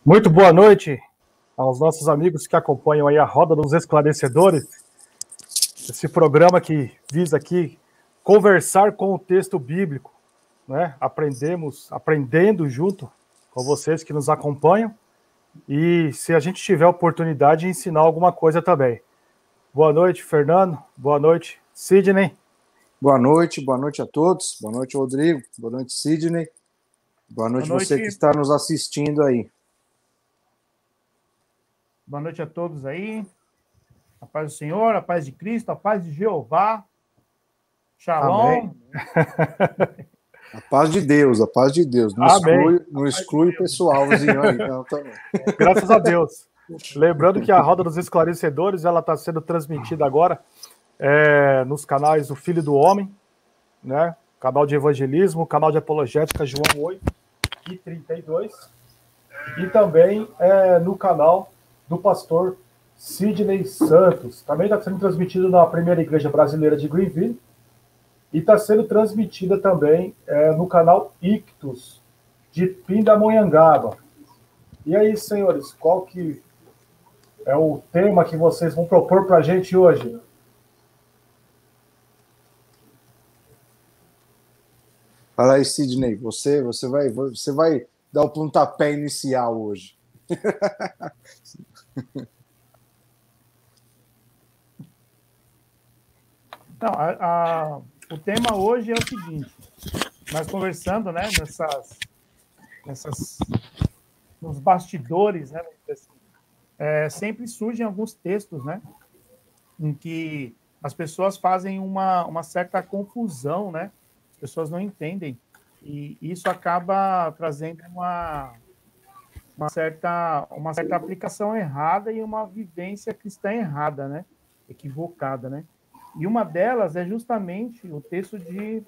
Muito boa noite aos nossos amigos que acompanham aí a Roda dos Esclarecedores, esse programa que visa aqui conversar com o texto bíblico, né? Aprendendo junto com vocês que nos acompanham e se a gente tiver oportunidade de ensinar alguma coisa também. Boa noite, Fernando. Boa noite, Sidney. Boa noite a todos. Boa noite, Rodrigo. Boa noite, Sidney. Boa noite, você que está nos assistindo aí. Boa noite a todos aí. A paz do Senhor, a paz de Cristo, a paz de Jeová. Shalom. A paz de Deus, a paz de Deus. Não exclui o pessoalzinho aí, não, também. Graças a Deus. Lembrando que a Roda dos Esclarecedores ela está sendo transmitida agora nos canais do Filho do Homem, né? Canal de Evangelismo, canal de Apologética João 8 e 32, e também no canal do pastor Sidney Santos. Também está sendo transmitido na Primeira Igreja Brasileira de Greenville e está sendo transmitida também no canal Ictus de Pindamonhangaba. E aí, senhores, qual que é o tema que vocês vão propor para a gente hoje? Fala aí, Sidney, você vai dar o pontapé inicial hoje. Então, o tema hoje é o seguinte: nós conversando, né, nos bastidores, né, sempre surgem alguns textos, né, em que as pessoas fazem uma certa confusão, né? As pessoas não entendem, e isso acaba trazendo uma certa aplicação errada e uma vivência cristã errada, né? Equivocada, né? E uma delas é justamente o texto de...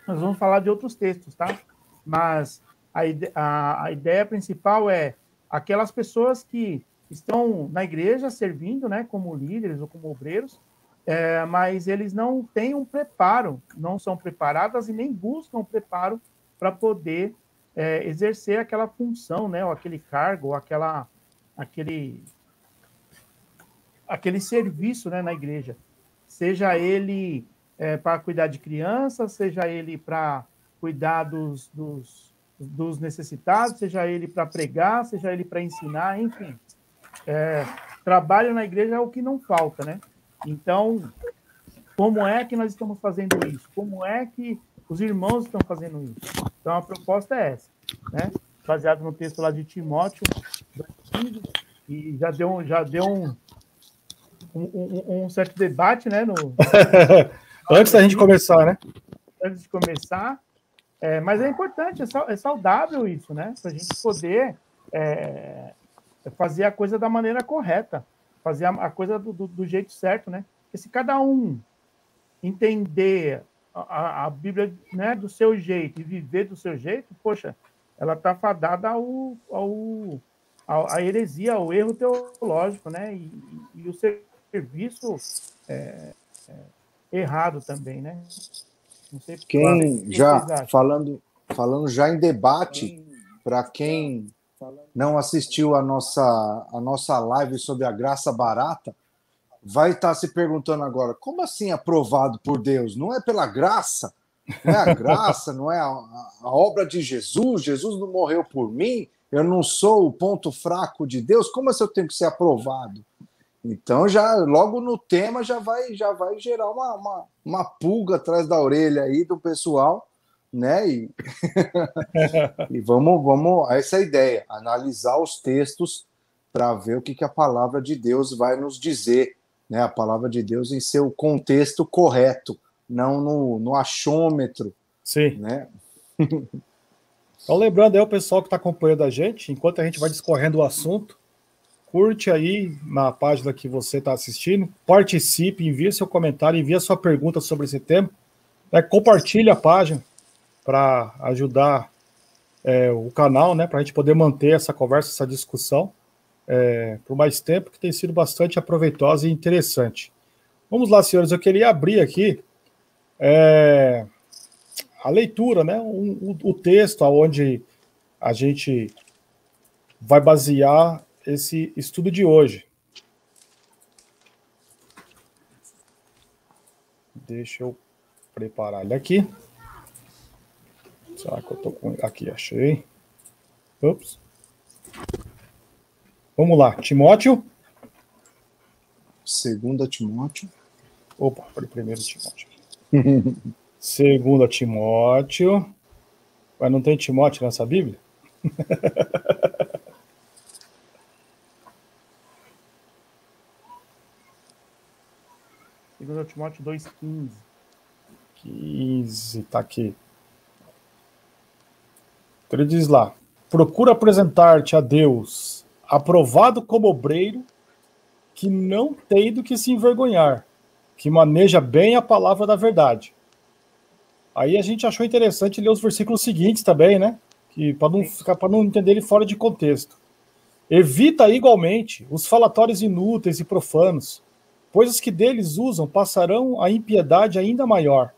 Nós vamos falar de outros textos, tá? Mas a ideia principal é aquelas pessoas que estão na igreja servindo, né, como líderes ou como obreiros, mas eles não têm um preparo, não são preparadas e nem buscam preparo para poder exercer aquela função, né, ou aquele cargo, ou aquele serviço, né, na igreja. Seja ele para cuidar de crianças, seja ele para cuidar dos necessitados, seja ele para pregar, seja ele para ensinar, enfim. Trabalho na igreja é o que não falta, né? Então, como é que nós estamos fazendo isso? Como é que os irmãos estão fazendo isso? Então, a proposta é essa, né? Baseado no texto lá de Timóteo, e já deu um certo debate, né? Antes da gente começar, né? Antes de começar. Mas é importante, é saudável isso, né? Para a gente poder fazer a coisa da maneira correta, fazer a coisa do jeito certo, né? Porque se cada um entender a Bíblia, né, do seu jeito e viver do seu jeito, poxa, ela está fadada à heresia, ao erro teológico, né? E o serviço errado também, né? Não sei quem já falando já em debate, para quem não assistiu a nossa live sobre a graça barata, vai estar se perguntando agora, como assim aprovado por Deus? Não é pela graça? Não é a graça, não é a obra de Jesus? Jesus não morreu por mim? Eu não sou o ponto fraco de Deus? Como assim eu tenho que ser aprovado? Então, já logo no tema já vai gerar uma pulga atrás da orelha aí do pessoal, né? E vamos essa é a ideia, analisar os textos para ver o que a palavra de Deus vai nos dizer, né? A palavra de Deus em seu contexto correto, não no achômetro. Sim. Né? Então, lembrando aí o pessoal que está acompanhando a gente, enquanto a gente vai discorrendo o assunto, curte aí na página que você está assistindo, participe, envie seu comentário, envie sua pergunta sobre esse tema, compartilhe a página para ajudar o canal, né, para a gente poder manter essa conversa, essa discussão por mais tempo, que tem sido bastante proveitosa e interessante. Vamos lá, senhores, eu queria abrir aqui a leitura, né, o texto onde a gente vai basear esse estudo de hoje. Deixa eu preparar ele aqui. Será que eu tô com... Aqui, achei. Ups. Vamos lá, Timóteo. 2 Timóteo. Opa, foi o 1 Timóteo. 2 Timóteo. Mas não tem Timóteo nessa Bíblia? Segundo Timóteo 2,15. 15, tá aqui. Então ele diz lá: procura apresentar-te a Deus, aprovado como obreiro, que não tem do que se envergonhar, que maneja bem a palavra da verdade. Aí a gente achou interessante ler os versículos seguintes também, né? Que para não entender ele fora de contexto. Evita igualmente os falatórios inúteis e profanos, pois os que deles usam passarão a impiedade ainda maior.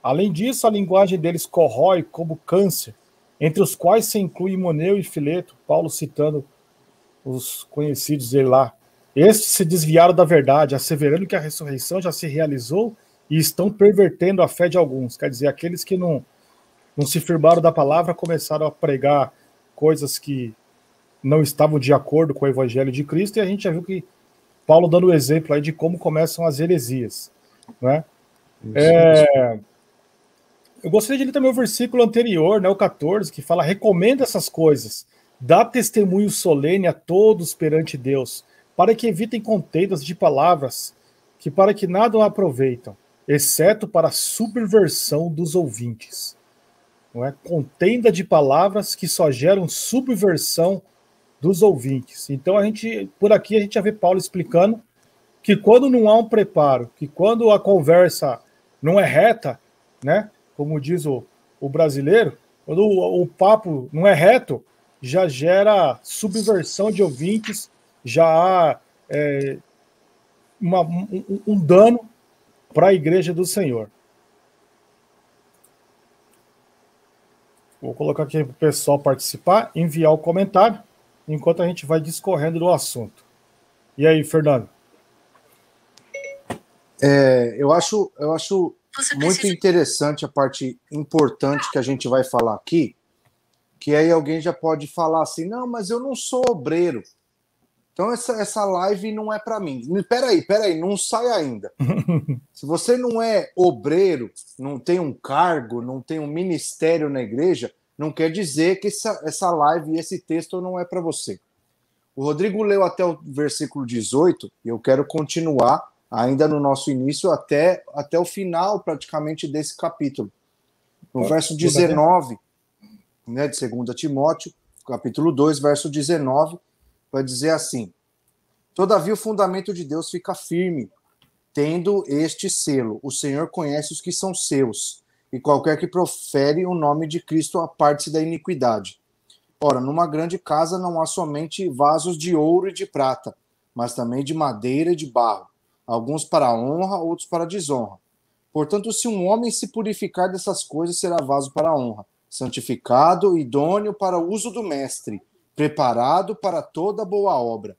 Além disso, a linguagem deles corrói como câncer, entre os quais se inclui Himeneu e Fileto, Paulo citando os conhecidos dele lá. Estes se desviaram da verdade, asseverando que a ressurreição já se realizou e estão pervertendo a fé de alguns. Quer dizer, aqueles que não se firmaram da palavra começaram a pregar coisas que não estavam de acordo com o evangelho de Cristo, e a gente já viu que Paulo dando o exemplo aí de como começam as heresias, né? Eu gostaria de ler também o versículo anterior, né, o 14, que fala: recomenda essas coisas, dá testemunho solene a todos perante Deus, para que evitem contendas de palavras, que para que nada aproveitam, exceto para a subversão dos ouvintes. Não é? Contenda de palavras que só geram subversão dos ouvintes. Então por aqui a gente já vê Paulo explicando que quando não há um preparo, que quando a conversa não é reta, né, como diz o brasileiro, quando o papo não é reto, já gera subversão de ouvintes, já há um dano para a igreja do Senhor. Vou colocar aqui para o pessoal participar, enviar o comentário, enquanto a gente vai discorrendo do assunto. E aí, Fernando? Eu acho muito interessante a parte importante que a gente vai falar aqui, que aí alguém já pode falar assim: não, mas eu não sou obreiro, então essa live não é para mim. Peraí, não sai ainda. Se você não é obreiro, não tem um cargo, não tem um ministério na igreja, não quer dizer que essa live e esse texto não é para você. O Rodrigo leu até o versículo 18, e eu quero continuar ainda no nosso início até o final praticamente desse capítulo. No verso 19, né, de 2 Timóteo, capítulo 2, verso 19, vai dizer assim: todavia o fundamento de Deus fica firme, tendo este selo: o Senhor conhece os que são seus, e qualquer que profere o nome de Cristo aparte-se da iniquidade. Ora, numa grande casa não há somente vasos de ouro e de prata, mas também de madeira e de barro, alguns para honra, outros para desonra. Portanto, se um homem se purificar dessas coisas, será vaso para honra, santificado, idôneo para o uso do mestre, preparado para toda boa obra.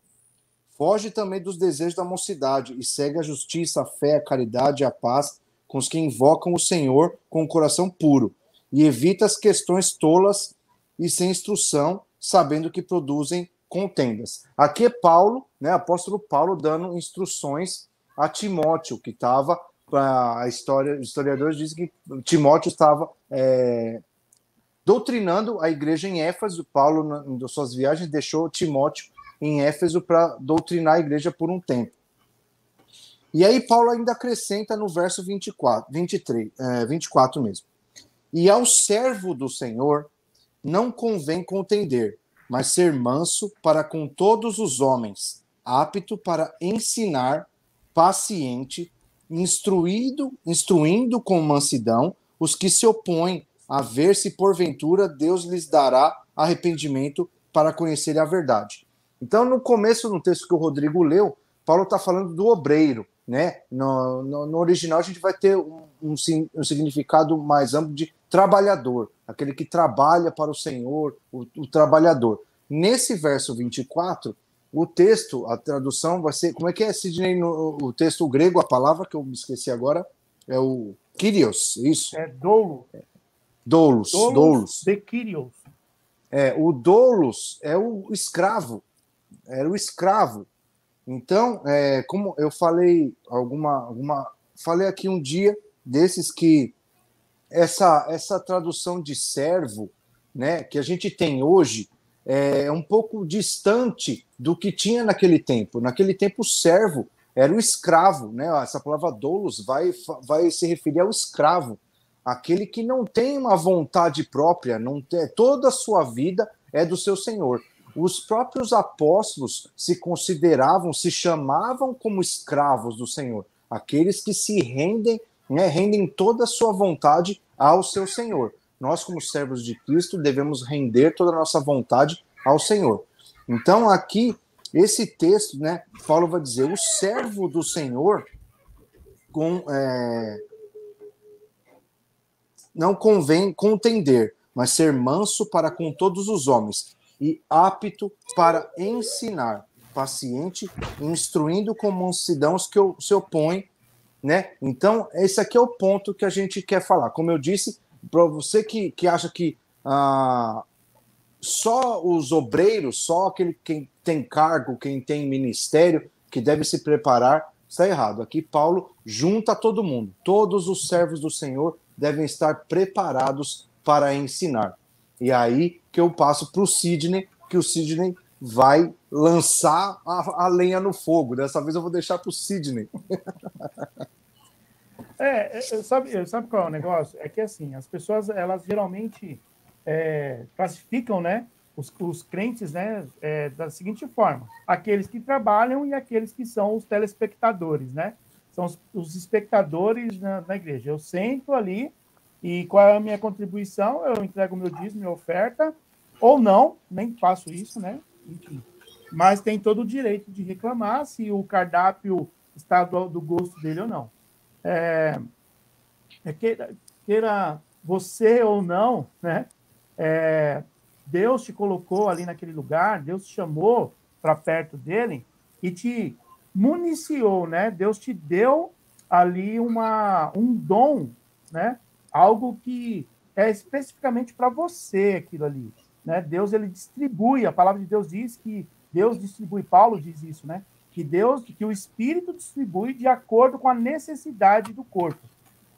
Foge também dos desejos da mocidade e segue a justiça, a fé, a caridade e a paz com os que invocam o Senhor com o coração puro, e evita as questões tolas e sem instrução, sabendo que produzem contendas. Aqui é Paulo, né, apóstolo Paulo, dando instruções a Timóteo, que estava, os historiadores dizem que Timóteo estava doutrinando a igreja em Éfeso. Paulo, em suas viagens, deixou Timóteo em Éfeso para doutrinar a igreja por um tempo. E aí Paulo ainda acrescenta no verso 24 mesmo: e ao servo do Senhor não convém contender, mas ser manso para com todos os homens, apto para ensinar, paciente, instruindo com mansidão os que se opõem, a ver se porventura Deus lhes dará arrependimento para conhecer a verdade. Então, no começo, no texto que o Rodrigo leu, Paulo está falando do obreiro, né? No original, a gente vai ter um significado mais amplo de trabalhador, aquele que trabalha para o Senhor, o trabalhador. Nesse verso 24, o texto, a tradução vai ser... Como é que é, Sidney, o texto grego, a palavra que eu me esqueci agora, é o Kyrios, isso? É doulos. Doulos. De Kyrios. O doulos é o escravo. Era o escravo. Então, como eu falei falei aqui um dia desses que essa tradução de servo, né, que a gente tem hoje é um pouco distante do que tinha naquele tempo. Naquele tempo, o servo era o escravo, né? Essa palavra doulos vai se referir ao escravo, aquele que não tem uma vontade própria, não tem, toda a sua vida é do seu senhor. Os próprios apóstolos se consideravam, se chamavam como escravos do Senhor, aqueles que se rendem, né, rendem toda a sua vontade ao seu Senhor. Nós, como servos de Cristo, devemos render toda a nossa vontade ao Senhor. Então, aqui, esse texto, né, Paulo vai dizer, o servo do Senhor não convém contender, mas ser manso para com todos os homens, e apto para ensinar, paciente, instruindo com mansidão os que se opõem, né? Então, esse aqui é o ponto que a gente quer falar. Como eu disse, para você que acha que só os obreiros, só quem tem cargo, quem tem ministério, que deve se preparar, está errado. Aqui Paulo junta todo mundo. Todos os servos do Senhor devem estar preparados para ensinar. E aí que eu passo para o Sidney, que o Sidney vai lançar a lenha no fogo. Dessa vez eu vou deixar para o Sidney. Sabe qual é o negócio? É que assim, as pessoas, elas geralmente classificam, né, os crentes, né, da seguinte forma: aqueles que trabalham e aqueles que são os telespectadores, né? São os espectadores na igreja. Eu sento ali e qual é a minha contribuição? Eu entrego meu dízimo, minha oferta, ou não, nem faço isso, né? Enfim. Mas tem todo o direito de reclamar se o cardápio está do gosto dele ou não. Queira você ou não, né? Deus te colocou ali naquele lugar, Deus te chamou para perto dele e te municiou, né? Deus te deu ali um dom, né? Algo que é especificamente para você, aquilo ali, né? Deus, ele distribui, a palavra de Deus diz que Deus distribui, Paulo diz isso, né? Que o Espírito distribui de acordo com a necessidade do corpo.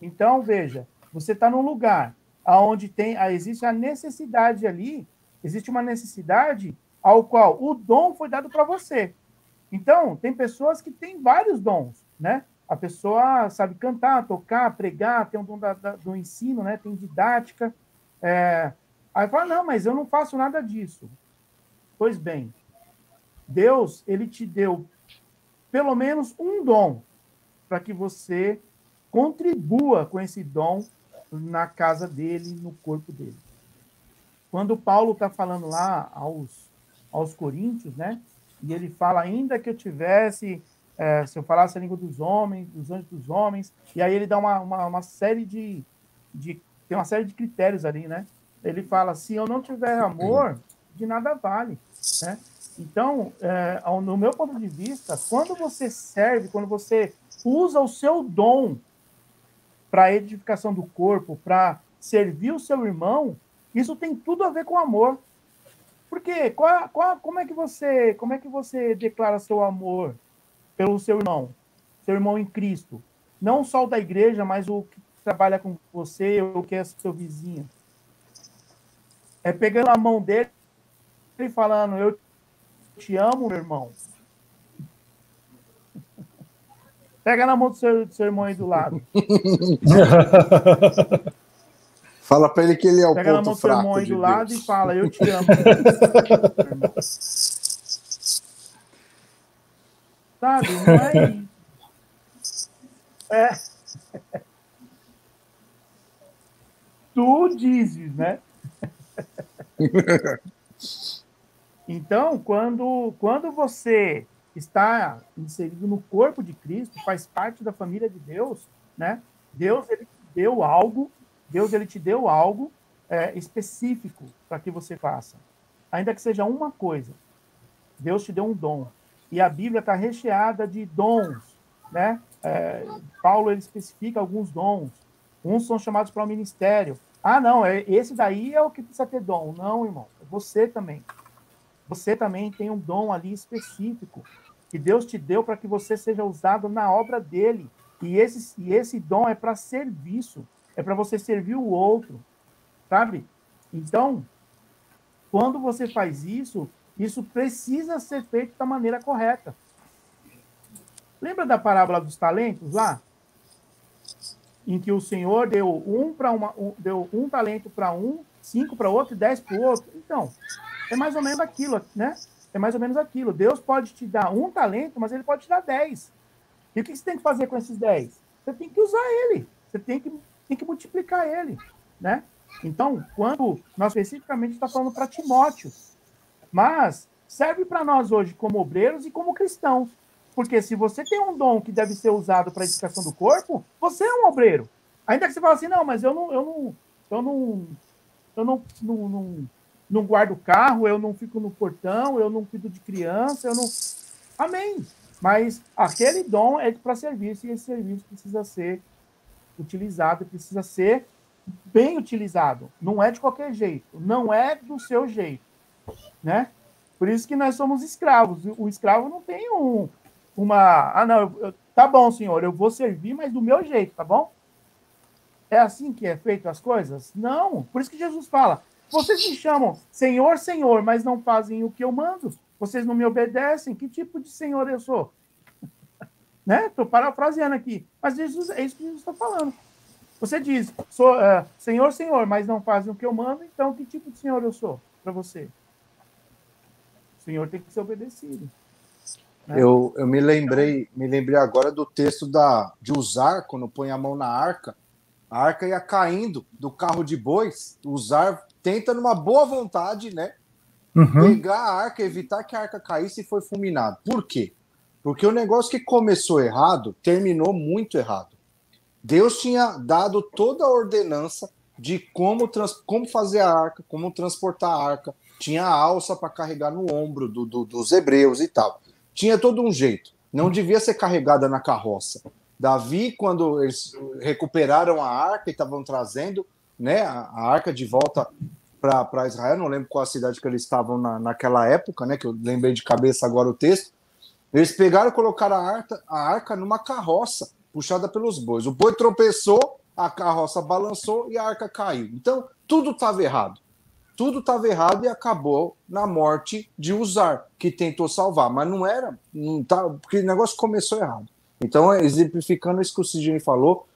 Então, veja, você está num lugar onde existe a necessidade ali, existe uma necessidade ao qual o dom foi dado para você. Então, tem pessoas que têm vários dons, né? A pessoa sabe cantar, tocar, pregar, tem um dom do ensino, né? Tem didática. Aí fala, não, mas eu não faço nada disso. Pois bem, Deus, ele te deu pelo menos um dom para que você contribua com esse dom na casa dele, no corpo dele. Quando Paulo está falando lá aos Coríntios, né? E ele fala, ainda que eu tivesse, se eu falasse a língua dos homens, dos anjos dos homens, e aí ele dá uma série tem uma série de critérios ali, né? Ele fala, se eu não tiver amor, de nada vale, né? Então, no meu ponto de vista, quando você serve, quando você usa o seu dom para a edificação do corpo, para servir o seu irmão, isso tem tudo a ver com amor. Porque como é que você declara seu amor pelo seu irmão em Cristo? Não só o da igreja, mas o que trabalha com você, o que é seu vizinho. É pegando a mão dele e falando, eu te amo, meu irmão. Pega na mão do seu irmão aí do lado. Fala para ele que ele é o Pega ponto fraco. Pega na mão do seu irmão aí do lado e fala, eu te amo. Sabe? Não é isso. Tu dizes, né? Então, quando você está inserido no corpo de Cristo, faz parte da família de Deus, né? Deus, ele te deu algo específico para que você faça. ainda que seja uma coisa, Deus te deu um dom. E a Bíblia está recheada de dons, né? Paulo, ele especifica alguns dons. Uns são chamados para o ministério. Ah, não, esse daí é o que precisa ter dom. Não, irmão, você também. Você também tem um dom ali específico que Deus te deu para que você seja usado na obra dele. E esse dom é para serviço, é para você servir o outro, sabe? Então, quando você faz isso, isso precisa ser feito da maneira correta. Lembra da parábola dos talentos lá? Em que o Senhor deu deu um talento para um, 5 para outro e 10 para o outro. Então, é mais ou menos aquilo, né? É mais ou menos aquilo. Deus pode te dar um talento, mas ele pode te dar 10. E o que você tem que fazer com esses 10? Você tem que usar ele. Você tem que multiplicar ele, né? Então, quando nós especificamente está falando para Timóteo, mas serve para nós hoje como obreiros e como cristãos. Porque se você tem um dom que deve ser usado para a edificação do corpo, você é um obreiro. Ainda que você fale assim, não, mas eu não guardo carro, eu não fico no portão, eu não cuido de criança, eu não... Amém. Mas aquele dom é para serviço, e esse serviço precisa ser utilizado, precisa ser bem utilizado. Não é de qualquer jeito, não é do seu jeito, né? Por isso que nós somos escravos. O escravo não tem tá bom, senhor, eu vou servir, mas do meu jeito, tá bom? É assim que é feito as coisas? Não. Por isso que Jesus fala, vocês me chamam Senhor, Senhor, mas não fazem o que eu mando. Vocês não me obedecem. Que tipo de senhor eu sou? Né? Estou parafraseando aqui. Mas Jesus, é isso que Jesus está falando. Você diz, Senhor, Senhor, mas não fazem o que eu mando, então que tipo de senhor eu sou para você? O senhor tem que ser obedecido. Né? Eu me lembrei agora do texto de Uzar, quando põe a mão na arca. A arca ia caindo do carro de bois. Uzar tenta, numa boa vontade, né? Pegar a arca, evitar que a arca caísse e foi fulminado. Por quê? Porque o negócio que começou errado, terminou muito errado. Deus tinha dado toda a ordenança de como fazer a arca, como transportar a arca. Tinha a alça para carregar no ombro dos hebreus e tal. Tinha todo um jeito. Não devia ser carregada na carroça. Davi, quando eles recuperaram a arca e estavam trazendo, né, a arca de volta para Israel, não lembro qual a cidade que eles estavam naquela época, né, que eu lembrei de cabeça agora o texto, eles pegaram e colocaram a arca numa carroça puxada pelos bois. O boi tropeçou, a carroça balançou e a arca caiu. Então, tudo estava errado. Tudo estava errado e acabou na morte de Uzar, que tentou salvar, mas não era, porque o negócio começou errado. Então, exemplificando isso que o Sidney falou,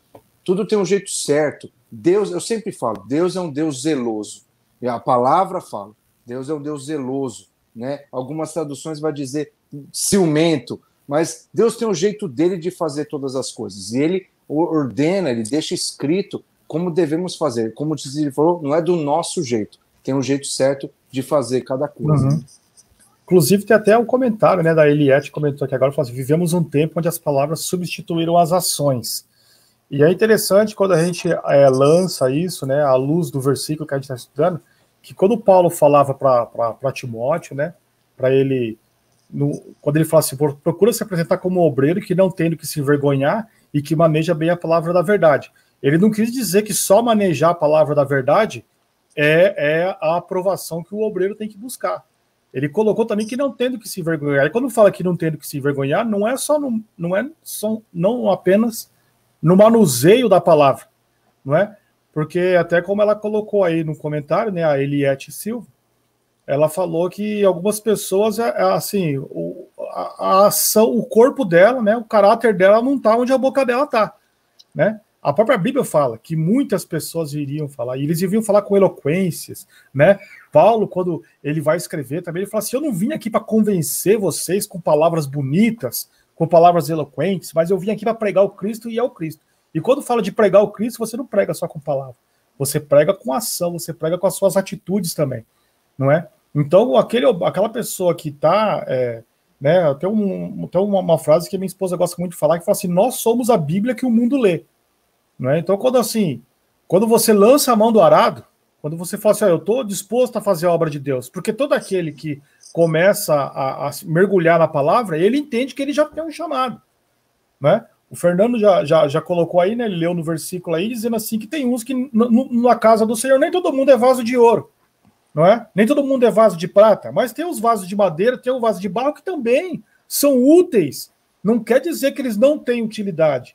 tudo tem um jeito certo. Deus, eu sempre falo, Deus é um Deus zeloso. E a palavra fala, Deus é um Deus zeloso, né? Algumas traduções vai dizer ciumento, mas Deus tem um jeito dele de fazer todas as coisas. E ele ordena, ele deixa escrito como devemos fazer. Como o Sidney falou, não é do nosso jeito. Tem um jeito certo de fazer cada coisa. Inclusive, tem até um comentário, né, da Eliette, comentou aqui agora, falou assim, vivemos um tempo onde as palavras substituíram as ações. E é interessante quando a gente lança isso, né, à luz do versículo que a gente está estudando, que quando Paulo falava para Timóteo, né, para ele, quando ele fala assim, procura se apresentar como obreiro que não tem do que se envergonhar e que maneja bem a palavra da verdade. Ele não quis dizer que só manejar a palavra da verdade é a aprovação que o obreiro tem que buscar. Ele colocou também que não tendo que se envergonhar. E quando fala que não tendo que se envergonhar, não não apenas no manuseio da palavra, não é? Porque até como ela colocou aí no comentário, né, a Eliette Silva, ela falou que algumas pessoas, assim, a ação, o corpo dela, né, o caráter dela não está onde a boca dela está, né? A própria Bíblia fala que muitas pessoas iriam falar, e eles iriam falar com eloquências, né? Paulo, quando ele vai escrever também, ele fala assim, eu não vim aqui para convencer vocês com palavras bonitas, com palavras eloquentes, mas eu vim aqui para pregar o Cristo e é o Cristo. E quando fala de pregar o Cristo, você não prega só com palavra, você prega com ação, você prega com as suas atitudes também, não é? Então, aquela pessoa que está... né, tem uma frase que minha esposa gosta muito de falar, que fala assim, nós somos a Bíblia que o mundo lê. Não é? Então, quando você lança a mão do arado, Quando você fala assim, eu estou disposto a fazer a obra de Deus, porque todo aquele que começa a mergulhar na palavra, ele entende que ele já tem um chamado, né? O Fernando já colocou aí, né? Ele leu no versículo aí, dizendo assim, que tem uns que na casa do Senhor nem todo mundo é vaso de ouro, não é? Nem todo mundo é vaso de prata, mas tem os vasos de madeira, tem o vaso de barro que também são úteis. Não quer dizer que eles não têm utilidade.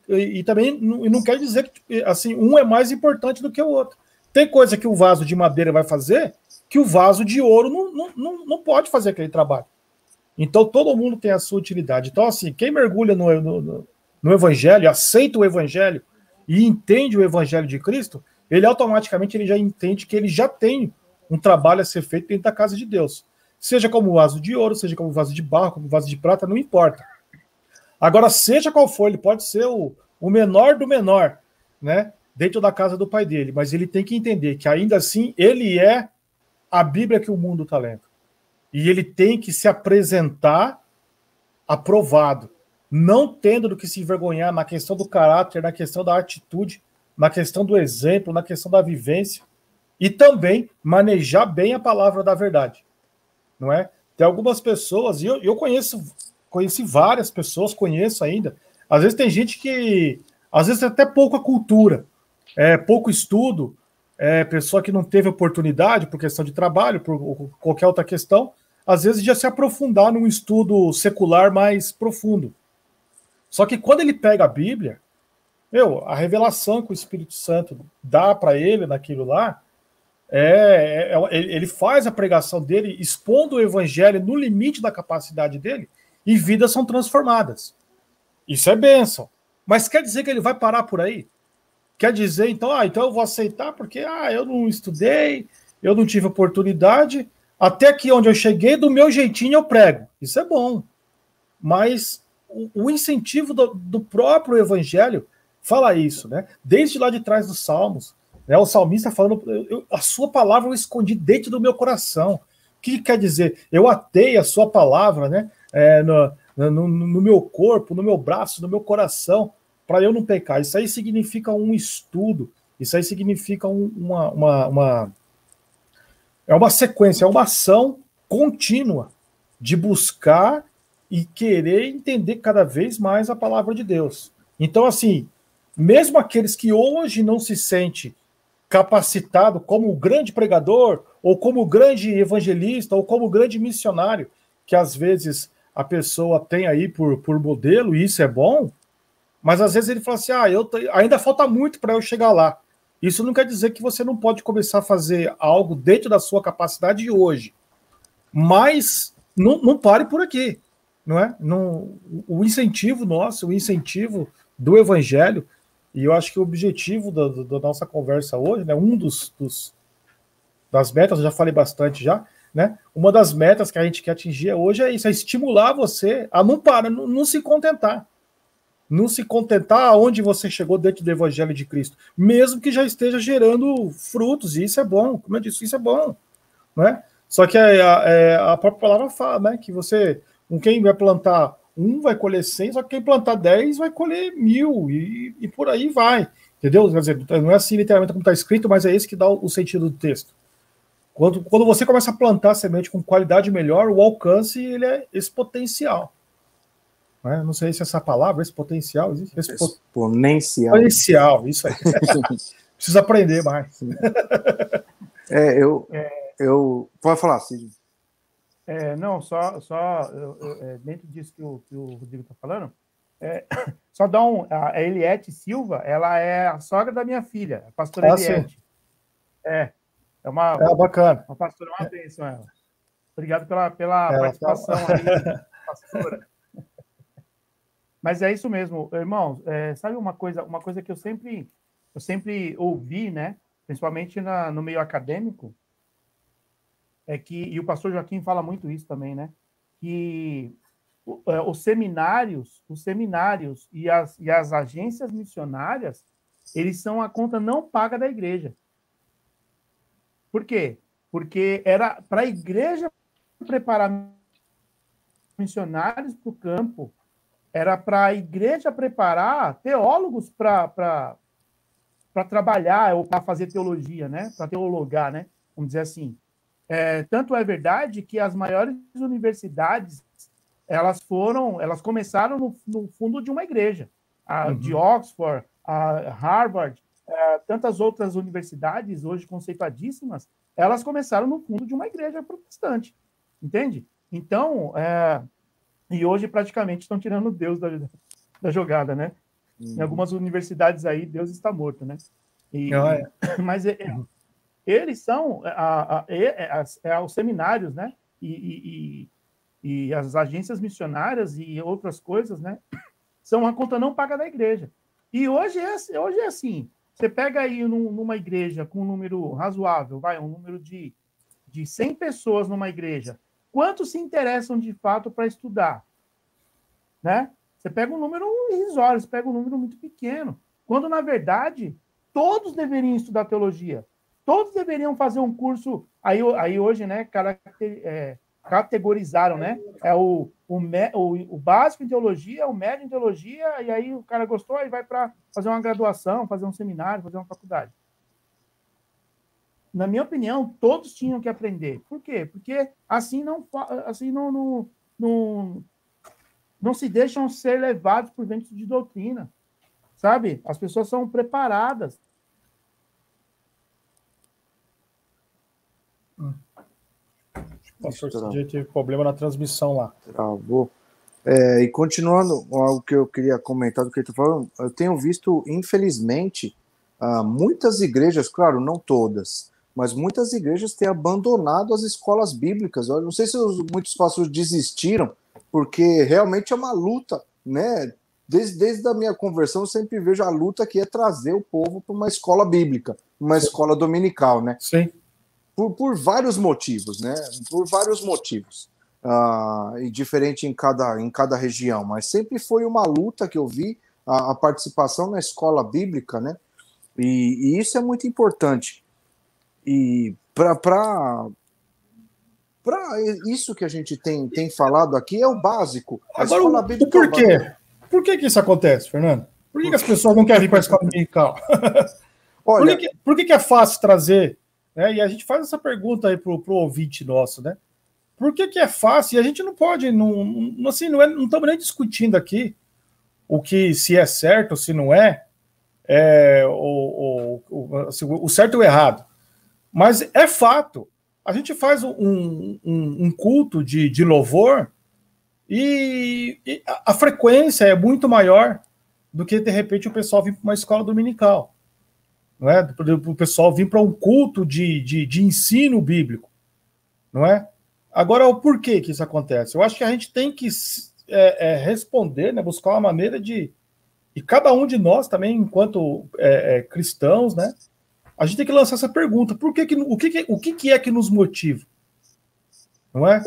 E também não quer dizer que assim, um é mais importante do que o outro. Tem coisa que o vaso de madeira vai fazer que o vaso de ouro não pode fazer aquele trabalho. Então, todo mundo tem a sua utilidade. Então, assim, quem mergulha no Evangelho, aceita o Evangelho e entende o Evangelho de Cristo, ele automaticamente já entende que ele já tem um trabalho a ser feito dentro da casa de Deus. Seja como vaso de ouro, seja como vaso de barro, como vaso de prata, não importa. Agora, seja qual for, ele pode ser o menor do menor, né? Dentro da casa do pai dele, mas ele tem que entender que ainda assim ele é a Bíblia que o mundo está lendo. E ele tem que se apresentar aprovado, não tendo do que se envergonhar na questão do caráter, na questão da atitude, na questão do exemplo, na questão da vivência, e também manejar bem a palavra da verdade, não é? Tem algumas pessoas, e eu conheci várias pessoas, conheço ainda, às vezes tem gente que, às vezes tem até pouca cultura, pouco estudo, pessoa que não teve oportunidade por questão de trabalho, por qualquer outra questão, às vezes já se aprofundar num estudo secular mais profundo. Só que quando ele pega a Bíblia, a revelação que o Espírito Santo dá para ele naquilo lá, ele faz a pregação dele expondo o Evangelho no limite da capacidade dele e vidas são transformadas. Isso é bênção. Mas quer dizer que ele vai parar por aí? Quer dizer, então eu vou aceitar porque eu não estudei, eu não tive oportunidade, até aqui onde eu cheguei, do meu jeitinho eu prego. Isso é bom. Mas o incentivo do próprio Evangelho fala isso, né? Desde lá de trás dos Salmos, né? O salmista falando, a sua palavra eu escondi dentro do meu coração. O que quer dizer? Eu atei a sua palavra, né? No meu corpo, no meu braço, no meu coração, para eu não pecar. Isso aí significa um estudo, isso aí significa uma sequência, é uma ação contínua de buscar e querer entender cada vez mais a palavra de Deus. Então, assim, mesmo aqueles que hoje não se sentem capacitados como o grande pregador, ou como o grande evangelista, ou como o grande missionário, que às vezes a pessoa tem aí por modelo, e isso é bom, mas às vezes ele fala assim, ainda falta muito para eu chegar lá. Isso não quer dizer que você não pode começar a fazer algo dentro da sua capacidade de hoje. Mas não pare por aqui, não é? O incentivo nosso, o incentivo do Evangelho, e eu acho que o objetivo da nossa conversa hoje, né, das metas, eu já falei bastante já, né? Uma das metas que a gente quer atingir hoje é isso, é estimular você a não parar, não se contentar. Não se contentar aonde você chegou dentro do Evangelho de Cristo, mesmo que já esteja gerando frutos, e isso é bom, como eu disse, isso é bom, não é? Só que a própria palavra fala, né, que quem vai plantar 1 vai colher 100, só que quem plantar 10 vai colher 1000, e por aí vai, entendeu? Quer dizer, não é assim literalmente como está escrito, mas é esse que dá o sentido do texto. Quando você começa a plantar semente com qualidade melhor, o alcance ele é exponencial. Não sei se essa palavra, esse potencial, existe. Exponencial. Exponencial, isso aí. Preciso aprender mais. Pode falar, Cid. Não, só dentro disso que o Rodrigo está falando, só dá a Eliette Silva, ela é a sogra da minha filha, a pastora Eliette. É bacana. Uma pastora, uma bênção ela. Obrigado pela participação aí, pastora. Mas é isso mesmo, irmãos. Sabe uma coisa que eu sempre ouvi, né? Principalmente no meio acadêmico, e o pastor Joaquim fala muito isso também, né? Que os seminários e as agências missionárias, eles são a conta não paga da igreja. Por quê? Porque era para a igreja preparar missionários para o campo, era para a igreja preparar teólogos para trabalhar ou para fazer teologia, né? Para teologar, né? Vamos dizer assim. Tanto é verdade que as maiores universidades elas começaram no fundo de uma igreja, de Oxford, a Harvard, tantas outras universidades hoje conceituadíssimas, elas começaram no fundo de uma igreja protestante, entende? Então, e hoje praticamente estão tirando Deus da jogada, né? Em algumas universidades aí, Deus está morto, né? Mas eles são os seminários, né? E as agências missionárias e outras coisas, né? São a conta não paga da igreja. E hoje é assim. Você pega aí numa igreja com um número razoável, um número de 100 pessoas numa igreja. Quantos se interessam de fato para estudar? Né? Você pega um número irrisório, você pega um número muito pequeno. Quando, na verdade, todos deveriam estudar teologia. Todos deveriam fazer um curso. Aí hoje, né, categorizaram, né? O básico em teologia, o médio em teologia, e aí o cara gostou, aí vai para fazer uma graduação, fazer um seminário, fazer uma faculdade. Na minha opinião, todos tinham que aprender. Por quê? Porque assim não se deixam ser levados por ventos de doutrina, sabe? As pessoas são preparadas. O pastor teve problema na transmissão lá. Travou. E continuando algo que eu queria comentar do que tu falou, eu tenho visto, infelizmente, muitas igrejas, claro, não todas, mas muitas igrejas têm abandonado as escolas bíblicas. Eu não sei se muitos pastores desistiram, porque realmente é uma luta, né? Desde a minha conversão, eu sempre vejo a luta que é trazer o povo para uma escola bíblica, uma escola dominical, né? Sim. Por vários motivos, né? Por vários motivos. E diferente em cada região, mas sempre foi uma luta que eu vi, a participação na escola bíblica, né? E isso é muito importante. E para isso que a gente tem falado aqui é o básico. Agora, por quê? Por que isso acontece, Fernando? Por que as pessoas não querem vir para a escola dominical? Olha, por que é fácil trazer? Né? E a gente faz essa pergunta aí para o ouvinte nosso, né? Por que é fácil? E a gente não pode, não estamos nem discutindo aqui se é certo ou se não é, o certo ou o errado. Mas é fato. A gente faz um culto de louvor e a frequência é muito maior do que, de repente, o pessoal vir para uma escola dominical. Não é? O pessoal vir para um culto de ensino bíblico. Não é? Agora, o porquê que isso acontece? Eu acho que a gente tem que responder, né, buscar uma maneira de... E cada um de nós também, enquanto cristãos, né, a gente tem que lançar essa pergunta. O que é que nos motiva? Não é?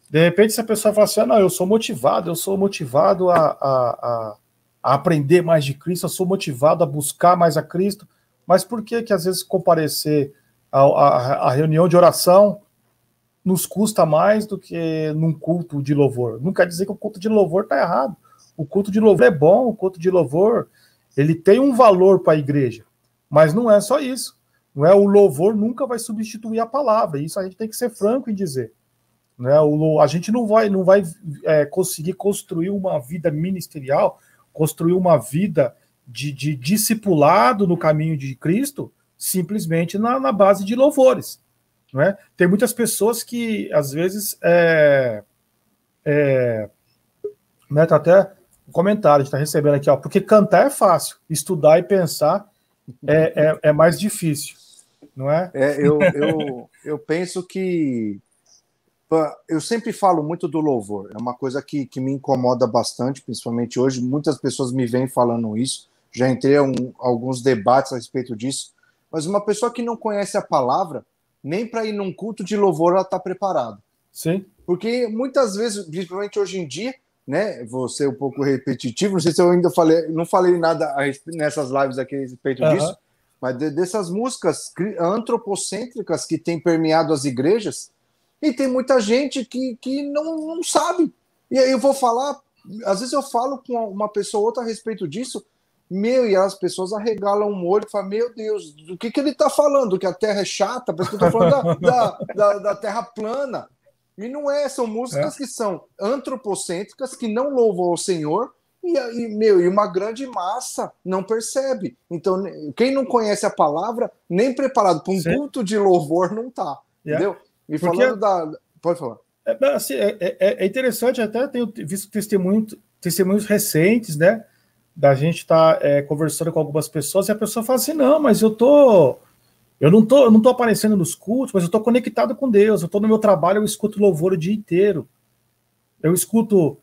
De repente, se a pessoa fala assim, não, eu sou motivado a aprender mais de Cristo, eu sou motivado a buscar mais a Cristo, mas por que às vezes comparecer à reunião de oração nos custa mais do que num culto de louvor? Não quer dizer que o culto de louvor está errado. O culto de louvor é bom, o culto de louvor ele tem um valor para a igreja, mas não é só isso. Não é, o louvor nunca vai substituir a palavra, isso a gente tem que ser franco em dizer. Né? A gente não vai conseguir construir uma vida ministerial, construir uma vida de discipulado no caminho de Cristo, simplesmente na base de louvores. Não é? Tem muitas pessoas que, às vezes, né, tá até um comentário, a gente está recebendo aqui, porque cantar é fácil, estudar e pensar é mais difícil, não é? Eu penso que eu sempre falo muito do louvor, é uma coisa que me incomoda bastante, principalmente hoje, muitas pessoas me vêm falando isso, já entrei em alguns debates a respeito disso, mas uma pessoa que não conhece a palavra, nem para ir num culto de louvor ela está preparada. Sim. Porque muitas vezes, principalmente hoje em dia, né, vou ser um pouco repetitivo, não sei se eu ainda não falei nada nessas lives aqui a respeito disso, mas dessas músicas antropocêntricas que têm permeado as igrejas, e tem muita gente que não sabe. E aí eu vou falar, às vezes eu falo com uma pessoa ou outra a respeito disso, e as pessoas arregalam o olho e falam, meu Deus, do que ele está falando? Que a Terra é chata? Parece que eu estou falando da Terra plana. E não é, são músicas que são antropocêntricas, que não louvam ao Senhor, e uma grande massa não percebe. Então, quem não conhece a palavra, nem preparado para um culto de louvor, não está. Entendeu? E falando Pode falar. É interessante, até tenho visto testemunhos recentes, né? Da gente estar conversando com algumas pessoas, e a pessoa fala assim, não, mas eu não tô aparecendo nos cultos, mas eu estou conectado com Deus, eu estou no meu trabalho, eu escuto louvor o dia inteiro. Eu escuto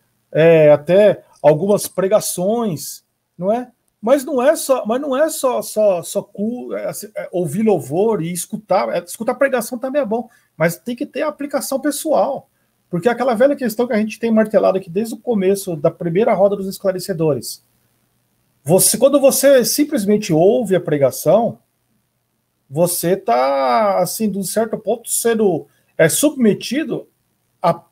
até algumas pregações, não é? Mas não é só ouvir louvor e escutar. Escutar pregação também é bom, mas tem que ter a aplicação pessoal. Porque é aquela velha questão que a gente tem martelado aqui desde o começo da primeira roda dos esclarecedores. Quando você simplesmente ouve a pregação, você está, assim, de um certo ponto, sendo submetido à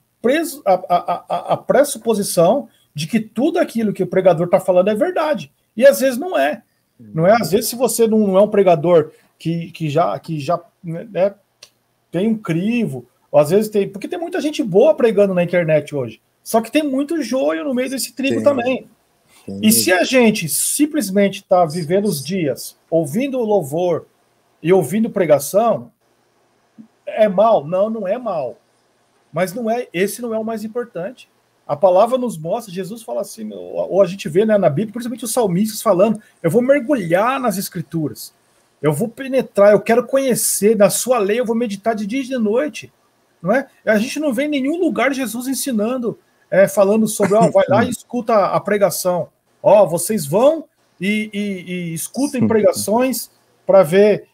pressuposição de que tudo aquilo que o pregador está falando é verdade. E às vezes não é. Não é? Às vezes, se você não é um pregador que já né, tem um crivo, ou às vezes tem. Porque tem muita gente boa pregando na internet hoje. Só que tem muito joio no meio desse trigo também. E se a gente simplesmente está vivendo os dias, ouvindo louvor e ouvindo pregação, é mal? Não, não é mal. Mas esse não é o mais importante. A palavra nos mostra, Jesus fala assim, ou a gente vê, né, na Bíblia, principalmente os salmistas falando, eu vou mergulhar nas escrituras, eu vou penetrar, eu quero conhecer, na sua lei eu vou meditar de dia e de noite. Não é? A gente não vê em nenhum lugar Jesus ensinando, falando sobre, vai lá e escuta a pregação. Vocês vão e escutem pregações para ver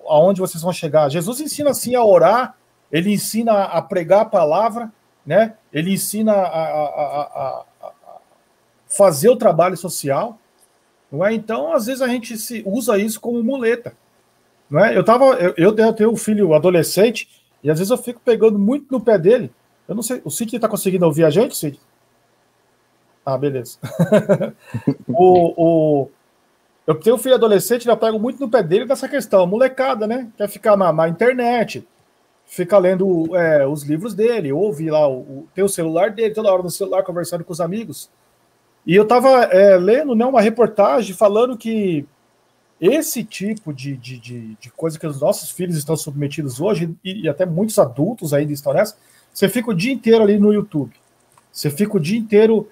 aonde vocês vão chegar. Jesus ensina assim a orar, ele ensina a pregar a palavra, né? Ele ensina a fazer o trabalho social, não é? Então, às vezes a gente usa isso como muleta, não é? Eu tenho um filho adolescente e às vezes eu fico pegando muito no pé dele. Eu não sei, o Cid está conseguindo ouvir a gente, Cid? Ah, beleza. Eu tenho um filho adolescente, eu pego muito no pé dele dessa questão, molecada, né? Quer ficar na internet, fica lendo os livros dele, ouve lá, tem o celular dele, toda hora no celular, conversando com os amigos. E eu estava lendo, né, uma reportagem falando que esse tipo de coisa que os nossos filhos estão submetidos hoje, e até muitos adultos ainda estão nessa, você fica o dia inteiro ali no YouTube. Você fica o dia inteiro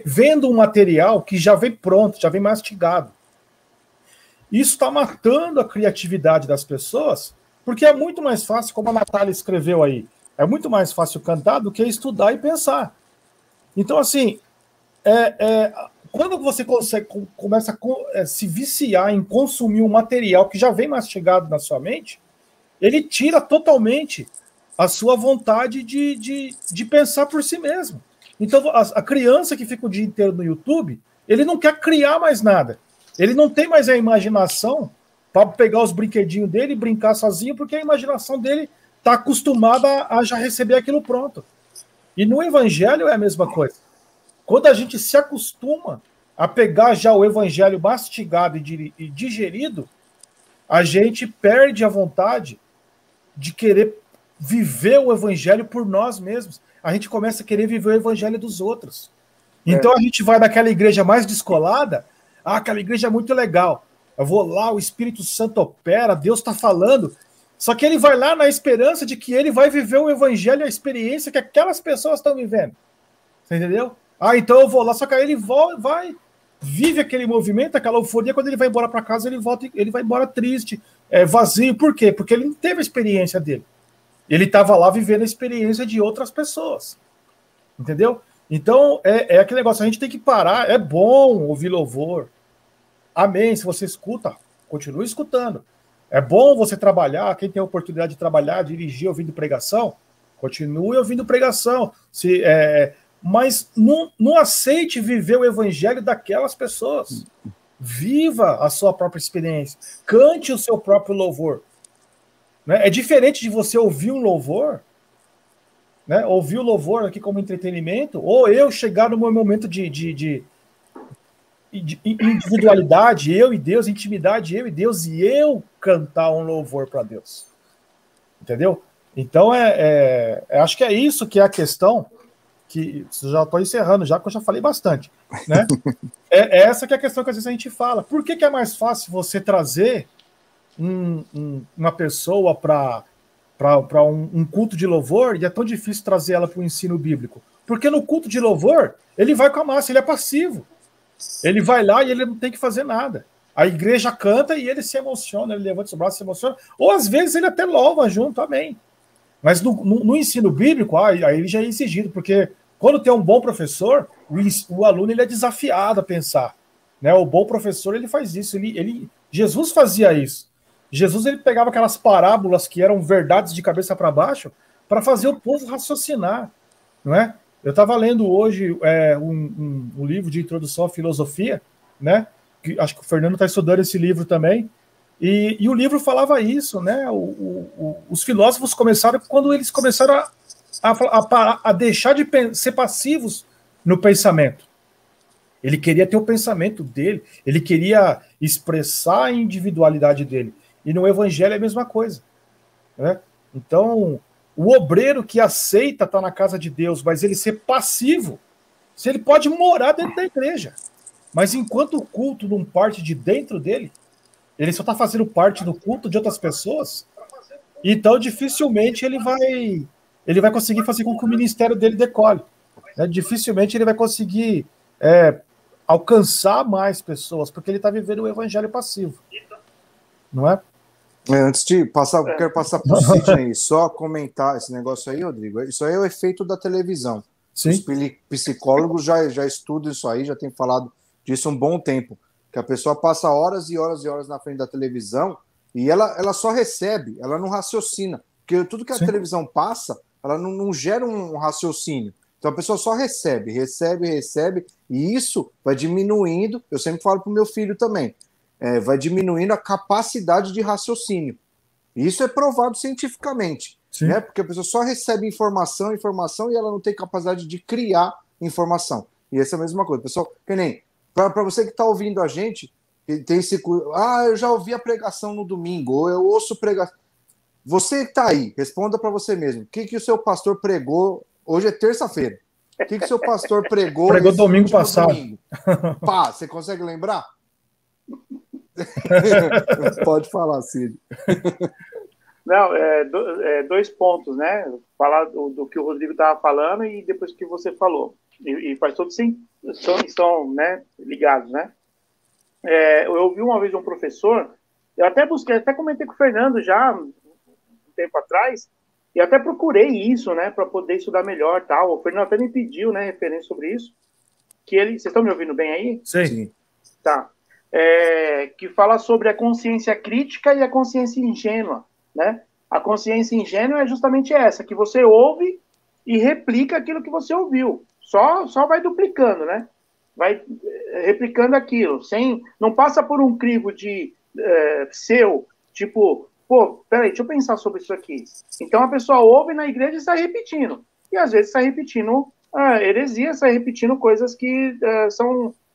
vendo um material que já vem pronto, já vem mastigado. Isso está matando a criatividade das pessoas, porque é muito mais fácil, como a Natália escreveu aí, é muito mais fácil cantar do que estudar e pensar. Então, assim, quando você começa a se viciar em consumir um material que já vem mastigado na sua mente, ele tira totalmente a sua vontade de pensar por si mesmo. Então, a criança que fica o dia inteiro no YouTube, ele não quer criar mais nada. Ele não tem mais a imaginação para pegar os brinquedinhos dele e brincar sozinho, porque a imaginação dele está acostumada a já receber aquilo pronto. E no Evangelho é a mesma coisa. Quando a gente se acostuma a pegar já o Evangelho mastigado e digerido, a gente perde a vontade de querer viver o Evangelho por nós mesmos. A gente começa a querer viver o Evangelho dos outros. Então a gente vai naquela igreja mais descolada, aquela igreja é muito legal. Eu vou lá, o Espírito Santo opera, Deus está falando. Só que ele vai lá na esperança de que ele vai viver o Evangelho, a experiência que aquelas pessoas estão vivendo. Você entendeu? Então eu vou lá, só que aí ele vive aquele movimento, aquela euforia, quando ele vai embora para casa, ele vai embora triste, vazio. Por quê? Porque ele não teve a experiência dele. Ele estava lá vivendo a experiência de outras pessoas. Entendeu? Então, é aquele negócio, a gente tem que parar. É bom ouvir louvor. Amém. Se você escuta, continue escutando. É bom você trabalhar, quem tem a oportunidade de trabalhar, dirigir ouvindo pregação, continue ouvindo pregação. Mas não aceite viver o evangelho daquelas pessoas. Viva a sua própria experiência. Cante o seu próprio louvor. É diferente de você ouvir um louvor né? Ouvir o louvor aqui como entretenimento, ou eu chegar no meu momento de individualidade, eu e Deus, intimidade, eu e Deus, e eu cantar um louvor para Deus. Entendeu? Então, acho que é isso que é a questão, que já estou encerrando já, porque eu já falei bastante, né? Essa que é a questão que às vezes a gente fala. Por que é mais fácil você trazer uma pessoa para um culto de louvor e é tão difícil trazer ela para o ensino bíblico? Porque no culto de louvor, ele vai com a massa, ele é passivo. Ele vai lá e ele não tem que fazer nada. A igreja canta e ele se emociona, ele levanta o braço e se emociona. Ou às vezes ele até louva junto, amém. Mas no ensino bíblico, aí ele já é exigido, porque quando tem um bom professor, o aluno ele é desafiado a pensar. Né? O bom professor ele faz isso. Jesus fazia isso. Jesus ele pegava aquelas parábolas que eram verdades de cabeça para baixo para fazer o povo raciocinar. Não é? Eu estava lendo hoje um livro de introdução à filosofia, né? Que acho que o Fernando está estudando esse livro também, e o livro falava isso, né? Os filósofos começaram quando eles começaram a deixar de ser passivos no pensamento. Ele queria ter o pensamento dele, ele queria expressar a individualidade dele. E no evangelho é a mesma coisa, né? Então, o obreiro que aceita estar na casa de Deus, mas ele ser passivo, se ele pode morar dentro da igreja, mas enquanto o culto não parte de dentro dele, ele só está fazendo parte do culto de outras pessoas, então dificilmente ele vai conseguir fazer com que o ministério dele decole. Né? Dificilmente ele vai conseguir alcançar mais pessoas, porque ele está vivendo o evangelho passivo. Não é? Antes de passar, eu quero passar para o Sidney só comentar esse negócio aí, Rodrigo. Isso aí é o efeito da televisão. Sim. Os psicólogos já estudam isso aí, já tem falado disso há um bom tempo. Que a pessoa passa horas e horas e horas na frente da televisão e ela só recebe, ela não raciocina. Porque tudo que a televisão passa, ela não gera um raciocínio. Então a pessoa só recebe, e isso vai diminuindo. Eu sempre falo para o meu filho também. Vai diminuindo a capacidade de raciocínio. E isso é provado cientificamente, né? Porque a pessoa só recebe informação e ela não tem capacidade de criar informação. E essa é a mesma coisa. Pessoal, que nem para você que está ouvindo a gente, tem esse... eu já ouvi a pregação no domingo, ou eu ouço pregação. Você que está aí, responda para você mesmo. O que o seu pastor pregou? Hoje é terça-feira. O que o seu pastor pregou? Pregou domingo passado. Domingo? Pá, você consegue lembrar? Pode falar, Cid. Não, dois pontos, né? Falar do que o Rodrigo estava falando e depois que você falou. E faz todo sim, estão né, ligados, né? Eu ouvi uma vez um professor, eu até comentei com o Fernando já um tempo atrás, e até procurei isso, né, para poder estudar melhor, tal. O Fernando até me pediu, né, referência sobre isso. Vocês estão me ouvindo bem aí? Sim. Tá. Que fala sobre a consciência crítica e a consciência ingênua, né? A consciência ingênua é justamente essa, que você ouve e replica aquilo que você ouviu. Só vai duplicando, né? Vai replicando aquilo, não passa por um crivo de tipo, pô, peraí, deixa eu pensar sobre isso aqui. Então a pessoa ouve na igreja e sai repetindo. E às vezes sai repetindo heresia, sai repetindo coisas que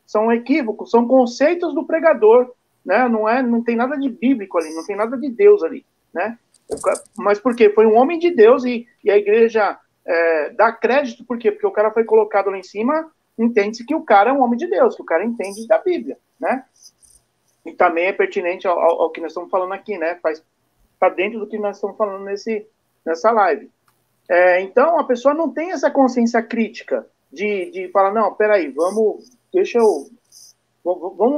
são equívocos, são conceitos do pregador, né? Não tem nada de bíblico ali, não tem nada de Deus ali, né? Mas por quê? Foi um homem de Deus e a igreja dá crédito, por quê? Porque o cara foi colocado lá em cima, entende-se que o cara é um homem de Deus, que o cara entende da Bíblia, né? E também é pertinente ao que nós estamos falando aqui, né? Tá dentro do que nós estamos falando nessa live. Então, a pessoa não tem essa consciência crítica de falar, não, peraí, vamos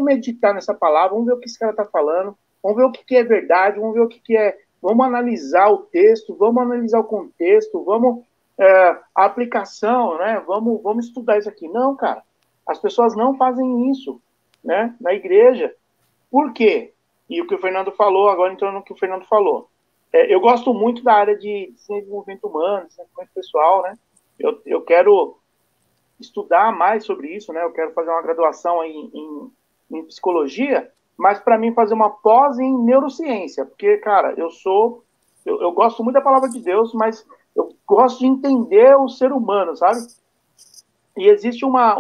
meditar nessa palavra, vamos ver o que esse cara está falando, vamos ver o que é verdade, vamos ver o que é, vamos analisar o texto, vamos analisar o contexto, vamos a aplicação, né? Vamos estudar isso aqui. Não, cara, as pessoas não fazem isso, né? Na igreja. Por quê? E o que o Fernando falou, agora entrando no que o Fernando falou. Eu gosto muito da área de desenvolvimento humano, desenvolvimento pessoal, né? Eu quero estudar mais sobre isso, né? Eu quero fazer uma graduação em psicologia, mas para mim fazer uma pós em neurociência, porque, cara, eu gosto muito da palavra de Deus, mas Eu gosto de entender o ser humano, sabe? E existe uma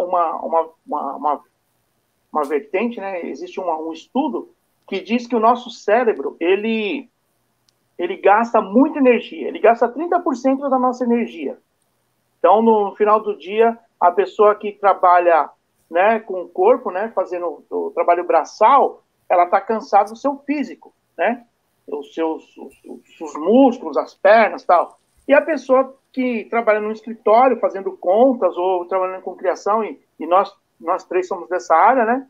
vertente, né? Existe um estudo que diz que o nosso cérebro, ele gasta muita energia, ele gasta 30% da nossa energia. Então, no final do dia, a pessoa que trabalha, né, com o corpo, né, fazendo o trabalho braçal, ela está cansada do seu físico, né? Os músculos, as pernas e tal. E a pessoa que trabalha no escritório, fazendo contas ou trabalhando com criação, e nós três somos dessa área, né?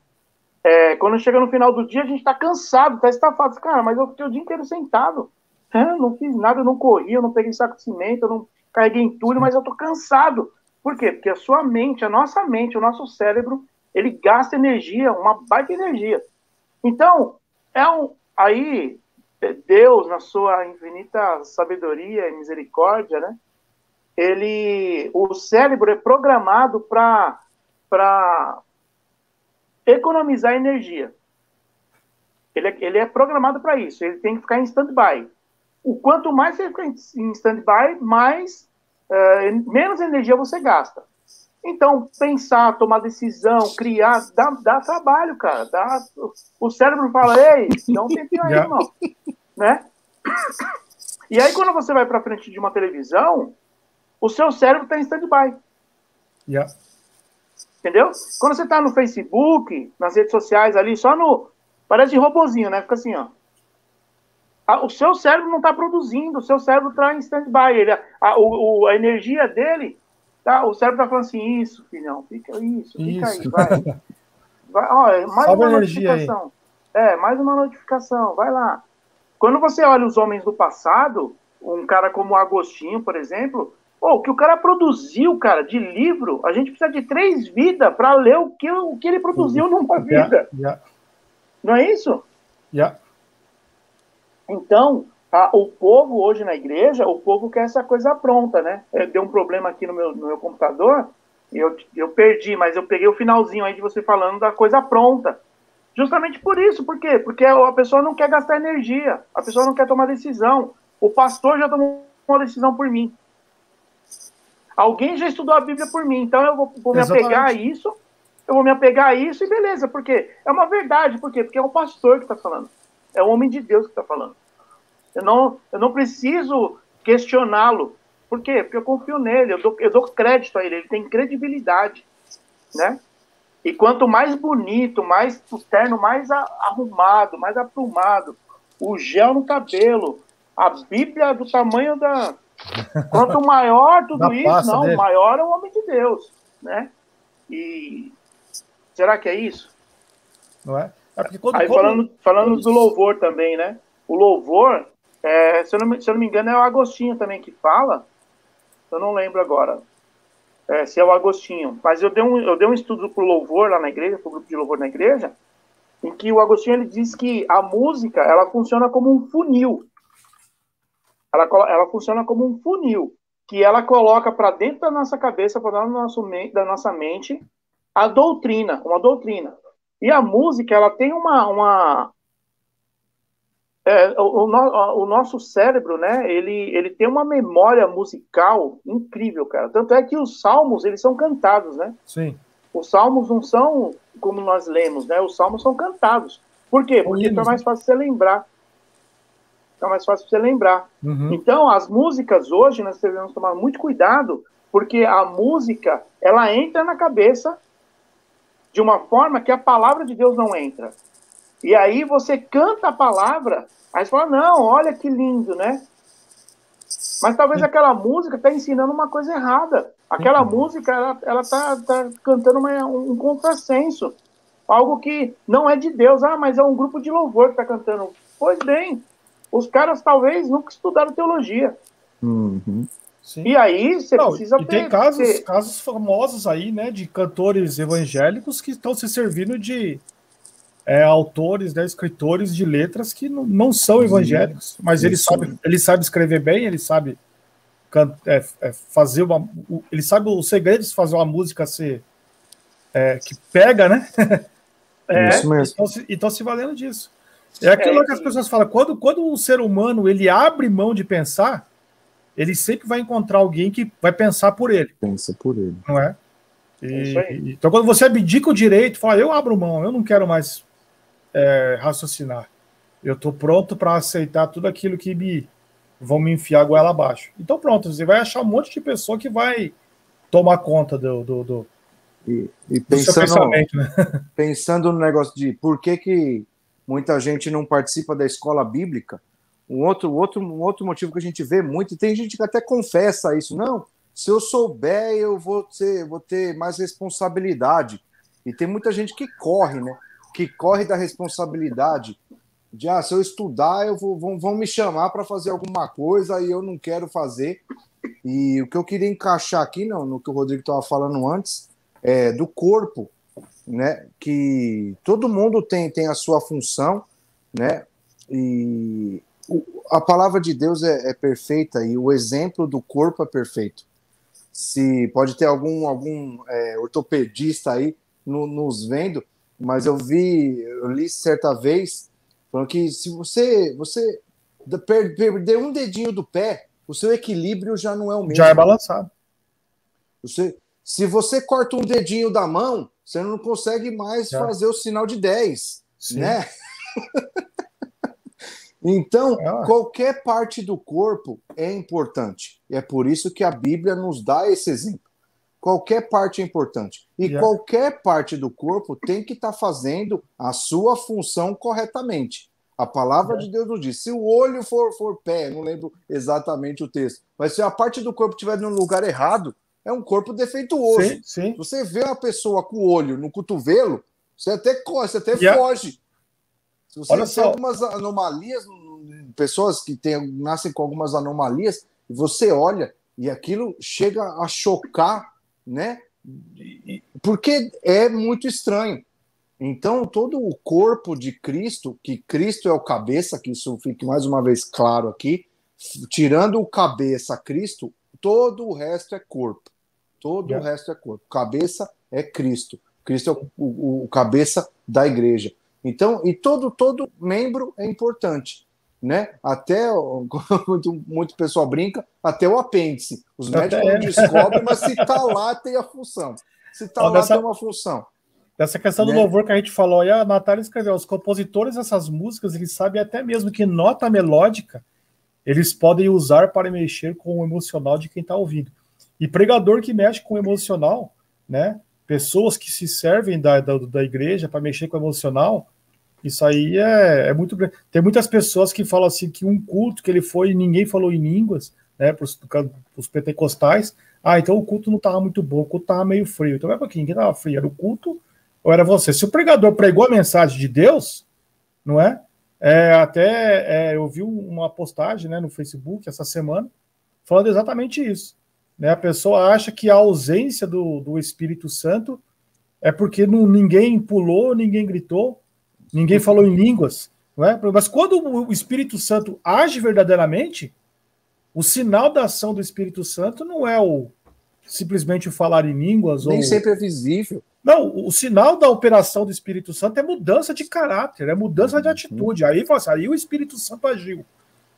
Quando chega no final do dia, a gente está cansado, está estafado. Cara, mas eu fiquei o dia inteiro sentado. Não fiz nada, eu não corri, eu não peguei saco de cimento, eu não carreguei entulho, mas eu estou cansado. Por quê? Porque a sua mente, a nossa mente, o nosso cérebro, ele gasta energia, uma baita energia. Então, aí, Deus, na sua infinita sabedoria e misericórdia, né? O cérebro é programado para economizar energia. Ele é programado para isso, ele tem que ficar em stand-by. O quanto mais você fica em stand-by, menos energia você gasta. Então, pensar, tomar decisão, criar, dá trabalho, cara. O cérebro fala, ei, dá um tempinho aí, irmão. Né? E aí, quando você vai para frente de uma televisão, o seu cérebro está em stand-by. Yeah. Entendeu? Quando você está no Facebook, nas redes sociais ali, parece robozinho, né? Fica assim, ó. O seu cérebro não está produzindo, o seu cérebro está em stand-by. A energia dele, tá? O cérebro está falando assim, isso, filhão, fica aí, vai. Ó, mais uma notificação. Mais uma notificação, vai lá. Quando você olha os homens do passado, um cara como o Agostinho, por exemplo, o que o cara produziu, cara, de livro, a gente precisa de 3 vidas para ler o que ele produziu numa vida. Não é isso? Então, o povo hoje na igreja, o povo quer essa coisa pronta, né? Deu um problema aqui no meu computador, e eu perdi, mas eu peguei o finalzinho aí de você falando da coisa pronta. Justamente por isso, por quê? Porque a pessoa não quer gastar energia, a pessoa não quer tomar decisão. O pastor já tomou uma decisão por mim. Alguém já estudou a Bíblia por mim, então eu vou me apegar a isso, e beleza, porque é uma verdade, por quê? Porque é o pastor que está falando, é o homem de Deus que está falando. Eu não preciso questioná-lo, por quê? Porque eu confio nele, eu dou crédito a ele tem credibilidade, né? E quanto mais bonito, mais o terno mais arrumado, mais aprumado, o gel no cabelo, a Bíblia do tamanho da... Quanto maior tudo isso, dele. Maior é o homem de Deus, né? E será que é isso? Não é? Porque aí falando do louvor também, né? O louvor, se eu não me engano, é o Agostinho também que fala. Eu não lembro agora se é o Agostinho. Mas eu dei um estudo pro louvor lá na igreja, pro grupo de louvor na igreja, em que o Agostinho ele diz que a música ela funciona como um funil. Ela funciona como um funil, que ela coloca para dentro da nossa cabeça, para dentro da nossa mente, uma doutrina. E a música, ela tem o nosso cérebro, né, ele tem uma memória musical incrível, cara. Tanto é que os salmos, eles são cantados, né? Sim. Os salmos não são como nós lemos, né? Os salmos são cantados. Por quê? Porque fica mais fácil você lembrar. Uhum. Então, as músicas hoje, nós devemos tomar muito cuidado, porque a música, ela entra na cabeça de uma forma que a palavra de Deus não entra. E aí você canta a palavra, aí você fala, não, olha que lindo, né? Mas talvez aquela música está ensinando uma coisa errada. Aquela música, ela está cantando um contrassenso. Algo que não é de Deus. Mas é um grupo de louvor que está cantando. Pois bem, os caras talvez nunca estudaram teologia. Uhum. Sim. E aí você precisa ter... Tem casos famosos aí, né, de cantores evangélicos que estão se servindo de autores, né, escritores de letras que não são evangélicos, mas ele sabe escrever bem, ele sabe fazer ele sabe os segredos de fazer uma música que pega, né? Isso mesmo. Então se valendo disso. É aquilo que as pessoas falam, quando o ser humano ele abre mão de pensar, ele sempre vai encontrar alguém que vai pensar por ele. Pensa por ele. Não é? Então, quando você abdica o direito, fala, eu abro mão, eu não quero mais raciocinar. Eu estou pronto para aceitar tudo aquilo que vão me enfiar a goela abaixo. Então, pronto, você vai achar um monte de pessoa que vai tomar conta do seu pensamento, né? Pensando no negócio de por que muita gente não participa da escola bíblica, um outro motivo que a gente vê muito, e tem gente que até confessa isso, não, se eu souber, eu vou ter mais responsabilidade. E tem muita gente que corre, né? Que corre da responsabilidade de, se eu estudar, vão me chamar para fazer alguma coisa e eu não quero fazer. E o que eu queria encaixar aqui, no que o Rodrigo estava falando antes, é do corpo, né? Que todo mundo tem a sua função, né? E a palavra de Deus é perfeita e o exemplo do corpo é perfeito. Se pode ter algum ortopedista aí nos vendo, mas eu li certa vez falando que se você perder um dedinho do pé, o seu equilíbrio já não é o mesmo. Já é balançado. Se você corta um dedinho da mão, você não consegue mais fazer o sinal de 10, Sim. né? Então, qualquer parte do corpo é importante. E é por isso que a Bíblia nos dá esse exemplo. Qualquer parte é importante. E qualquer parte do corpo tem que estar fazendo a sua função corretamente. A palavra de Deus nos diz. Se o olho for pé, não lembro exatamente o texto, mas se a parte do corpo estiver no lugar errado, é um corpo defeituoso. Sim, sim. Se você vê uma pessoa com o olho no cotovelo, você até corre, você até foge. Se você tem algumas anomalias, pessoas que nascem com algumas anomalias, você olha e aquilo chega a chocar, né? Porque é muito estranho. Então, todo o corpo de Cristo, que Cristo é o cabeça, que isso fique mais uma vez claro aqui, tirando o cabeça, Cristo, todo o resto é corpo. Todo o resto é corpo. Cabeça é Cristo. Cristo é o cabeça da igreja. Então, e todo membro é importante, né? Até, muito pessoal brinca, até o apêndice. Os médicos não descobrem, mas se está lá, tem a função. Se está lá, tem uma função. Dessa questão do louvor que a gente falou, e a Natália escreveu, os compositores dessas músicas, eles sabem até mesmo que nota melódica eles podem usar para mexer com o emocional de quem está ouvindo. E pregador que mexe com o emocional, né? Pessoas que se servem da igreja para mexer com o emocional, isso aí é muito grande. Tem muitas pessoas que falam assim que um culto que ele foi e ninguém falou em línguas, né? Para os pentecostais, então o culto não estava muito bom, o culto estava meio frio. Então, quem estava frio? Era o culto ou era você? Se o pregador pregou a mensagem de Deus, não é? Eu vi uma postagem, né, no Facebook essa semana falando exatamente isso. Né? A pessoa acha que a ausência do Espírito Santo é porque ninguém pulou, ninguém gritou, ninguém falou em línguas. Não é? Mas quando o Espírito Santo age verdadeiramente, o sinal da ação do Espírito Santo não é simplesmente o falar em línguas. Nem sempre é visível. Não, o sinal da operação do Espírito Santo é mudança de caráter, é mudança de atitude. Aí o Espírito Santo agiu.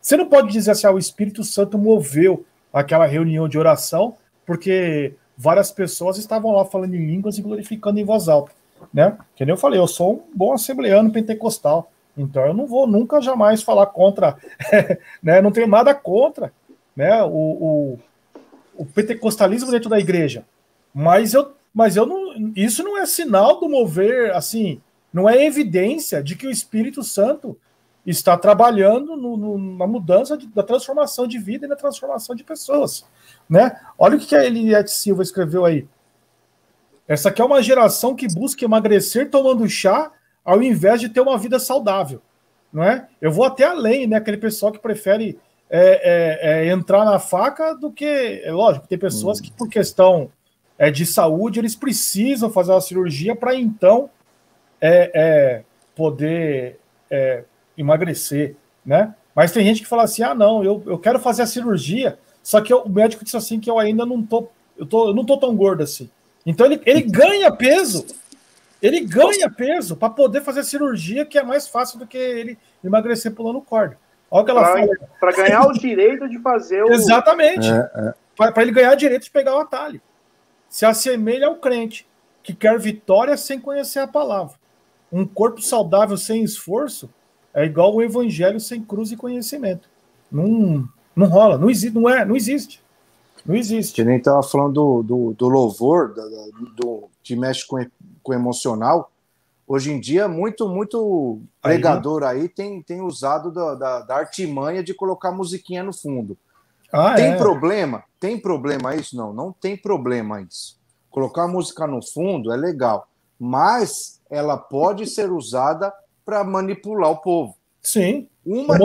Você não pode dizer assim, o Espírito Santo moveu aquela reunião de oração, porque várias pessoas estavam lá falando em línguas e glorificando em voz alta. Né? Que nem eu falei, eu sou um bom assembleano pentecostal, então eu não vou nunca jamais falar contra, né? Não tenho nada contra, né? o pentecostalismo dentro da igreja. Mas eu não, isso não é sinal do mover, assim, não é evidência de que o Espírito Santo está trabalhando na mudança da transformação de vida e na transformação de pessoas, né? Olha o que a Eliette Silva escreveu aí. Essa aqui é uma geração que busca emagrecer tomando chá ao invés de ter uma vida saudável, não é? Eu vou até além, né? Aquele pessoal que prefere entrar na faca do que... lógico, tem pessoas que, por questão de saúde, eles precisam fazer uma cirurgia para então poder emagrecer, né? Mas tem gente que fala assim, não, eu quero fazer a cirurgia, só que o médico disse assim que eu ainda não tô tão gordo assim. Então ele ganha peso, para poder fazer a cirurgia, que é mais fácil do que ele emagrecer pulando corda. Olha o que ela fala. Para ganhar o direito de fazer o... Exatamente. Para ele ganhar o direito de pegar o atalho. Se assemelha ao crente, que quer vitória sem conhecer a palavra. Um corpo saudável sem esforço é igual um evangelho sem cruz e conhecimento. Não rola, não existe, não existe. Não existe. Que nem estava falando do louvor, que mexe com o emocional. Hoje em dia, muito pregador aí tem usado da artimanha de colocar musiquinha no fundo. Tem problema? Tem problema isso? Não tem problema isso. Colocar a música no fundo é legal, mas ela pode ser usada para manipular o povo. Sim. Uma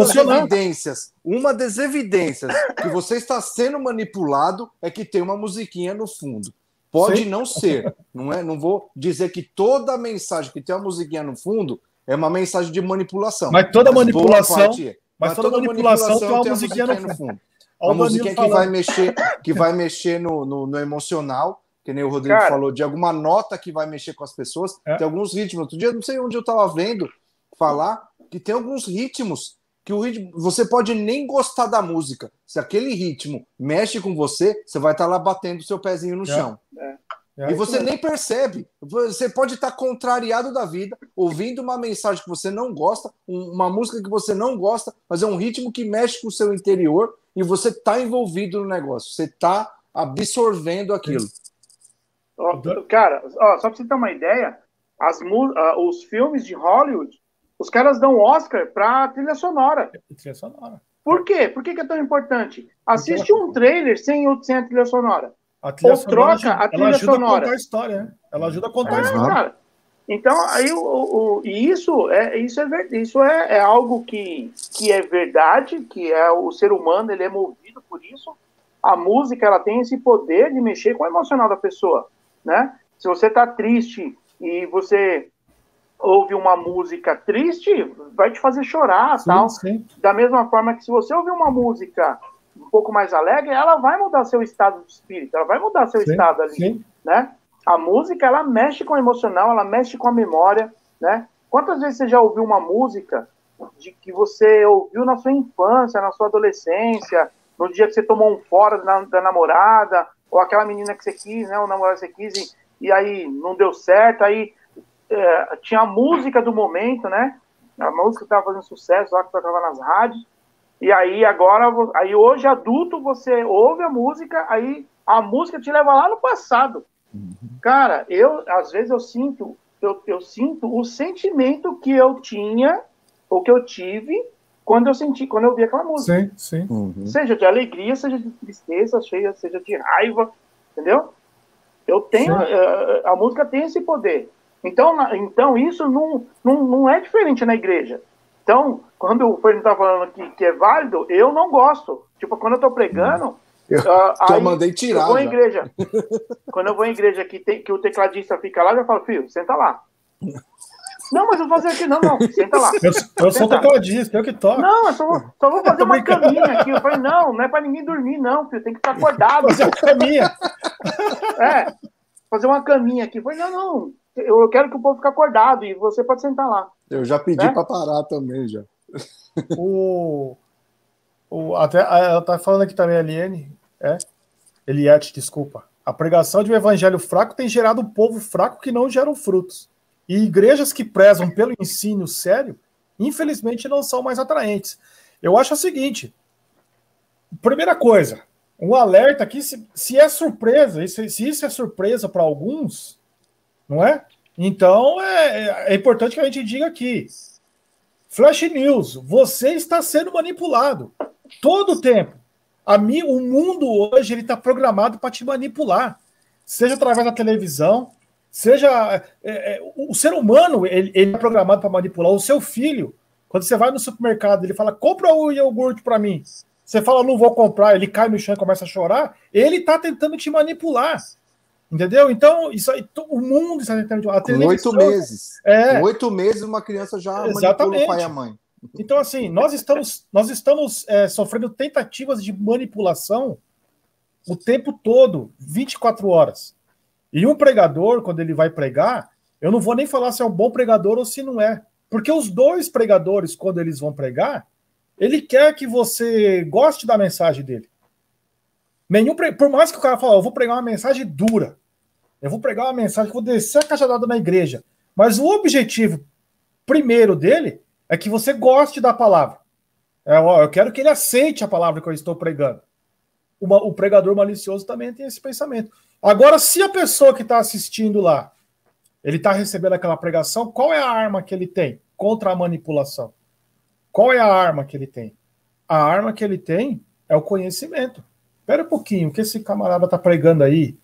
das evidências que você está sendo manipulado é que tem uma musiquinha no fundo. Pode não ser, não vou dizer que toda mensagem que tem uma musiquinha no fundo é uma mensagem de manipulação. Mas toda manipulação tem uma musiquinha no fundo. Uma musiquinha que vai mexer no emocional, que nem o Rodrigo falou, de alguma nota que vai mexer com as pessoas. Tem alguns ritmos. Outro dia, não sei onde eu estava vendo falar, que tem alguns ritmos que o ritmo, você pode nem gostar da música. Se aquele ritmo mexe com você, você vai estar lá batendo o seu pezinho no chão. E você nem percebe. Você pode estar contrariado da vida, ouvindo uma mensagem que você não gosta, uma música que você não gosta, mas é um ritmo que mexe com o seu interior e você está envolvido no negócio. Você está absorvendo aquilo. Cara, só para você ter uma ideia, os filmes de Hollywood, os caras dão Oscar para trilha sonora. Por quê? Por que é tão importante? Assiste um trailer sem a trilha sonora. Ou troca a trilha sonora. Ela ajuda a contar a história, né? Ela ajuda a contar a história. Cara. Então, aí, isso é algo que é verdade, que é o ser humano, ele é movido por isso. A música, ela tem esse poder de mexer com o emocional da pessoa, né? Se você tá triste e você ouve uma música triste, vai te fazer chorar, sim, tal. Sim. Da mesma forma que se você ouvir uma música um pouco mais alegre, ela vai mudar seu estado de espírito, ela vai mudar seu estado ali, né? A música, ela mexe com o emocional, ela mexe com a memória, né? Quantas vezes você já ouviu uma música de que você ouviu na sua infância, na sua adolescência, no dia que você tomou um fora da namorada, ou aquela menina que você quis, né? O namorado que você quis e aí não deu certo, aí tinha a música do momento, né? A música que estava fazendo sucesso lá, que tocava nas rádios. E aí aí hoje adulto você ouve a música, aí a música te leva lá no passado. Cara, às vezes eu sinto o sentimento que eu tinha ou que eu tive quando eu vi aquela música. Sim. Seja de alegria, seja de tristeza, seja de raiva, entendeu? A música tem esse poder. Então isso não é diferente na igreja. Então, quando o Fernando está falando que é válido, eu não gosto. Tipo, quando eu estou pregando, eu mandei tirar. Quando eu vou em igreja que o tecladista fica lá, eu falo, filho, senta lá. Não, mas eu vou fazer aqui, não, senta lá. Eu sou tecladista, eu que toco. Não, eu só vou fazer uma caminha aqui. Eu falei, não é para ninguém dormir, não, filho, tem que estar acordado. Fazer uma caminha. Fazer uma caminha aqui. Eu falei, não, eu quero que o povo fique acordado e você pode sentar lá. Eu já pedi para parar também, já. Até ela tá falando aqui também, Eliette, desculpa. A pregação de um evangelho fraco tem gerado um povo fraco que não geram frutos. E igrejas que prezam pelo ensino sério, infelizmente, não são mais atraentes. Eu acho o seguinte, primeira coisa, um alerta aqui, se é surpresa, se isso é surpresa para alguns, não é? Então, é importante que a gente diga aqui, Flash News, você está sendo manipulado todo o tempo. O mundo hoje está programado para te manipular, seja através da televisão, seja... o ser humano ele é programado para manipular. O seu filho, quando você vai no supermercado, ele fala, compra o iogurte para mim. Você fala, não vou comprar, ele cai no chão e começa a chorar, ele está tentando te manipular. Entendeu? Então, isso aí, o mundo está tentando... Com 8 meses. Com 8 meses, uma criança já manipula o pai e a mãe. Então, assim, nós estamos sofrendo tentativas de manipulação o tempo todo, 24 horas. E um pregador, quando ele vai pregar, eu não vou nem falar se é um bom pregador ou se não é. Porque os dois pregadores, quando eles vão pregar, ele quer que você goste da mensagem dele. Por mais que o cara fale, eu vou pregar uma mensagem dura, eu vou pregar uma mensagem que vou descer a cajadada na igreja, mas o objetivo primeiro dele é que você goste da palavra. Eu quero que ele aceite a palavra que eu estou pregando. O pregador malicioso também tem esse pensamento. Agora, se a pessoa que está assistindo lá, ele está recebendo aquela pregação, qual é a arma que ele tem contra a manipulação? Qual é a arma que ele tem? A arma que ele tem é o conhecimento. Espera um pouquinho, o que esse camarada está pregando aí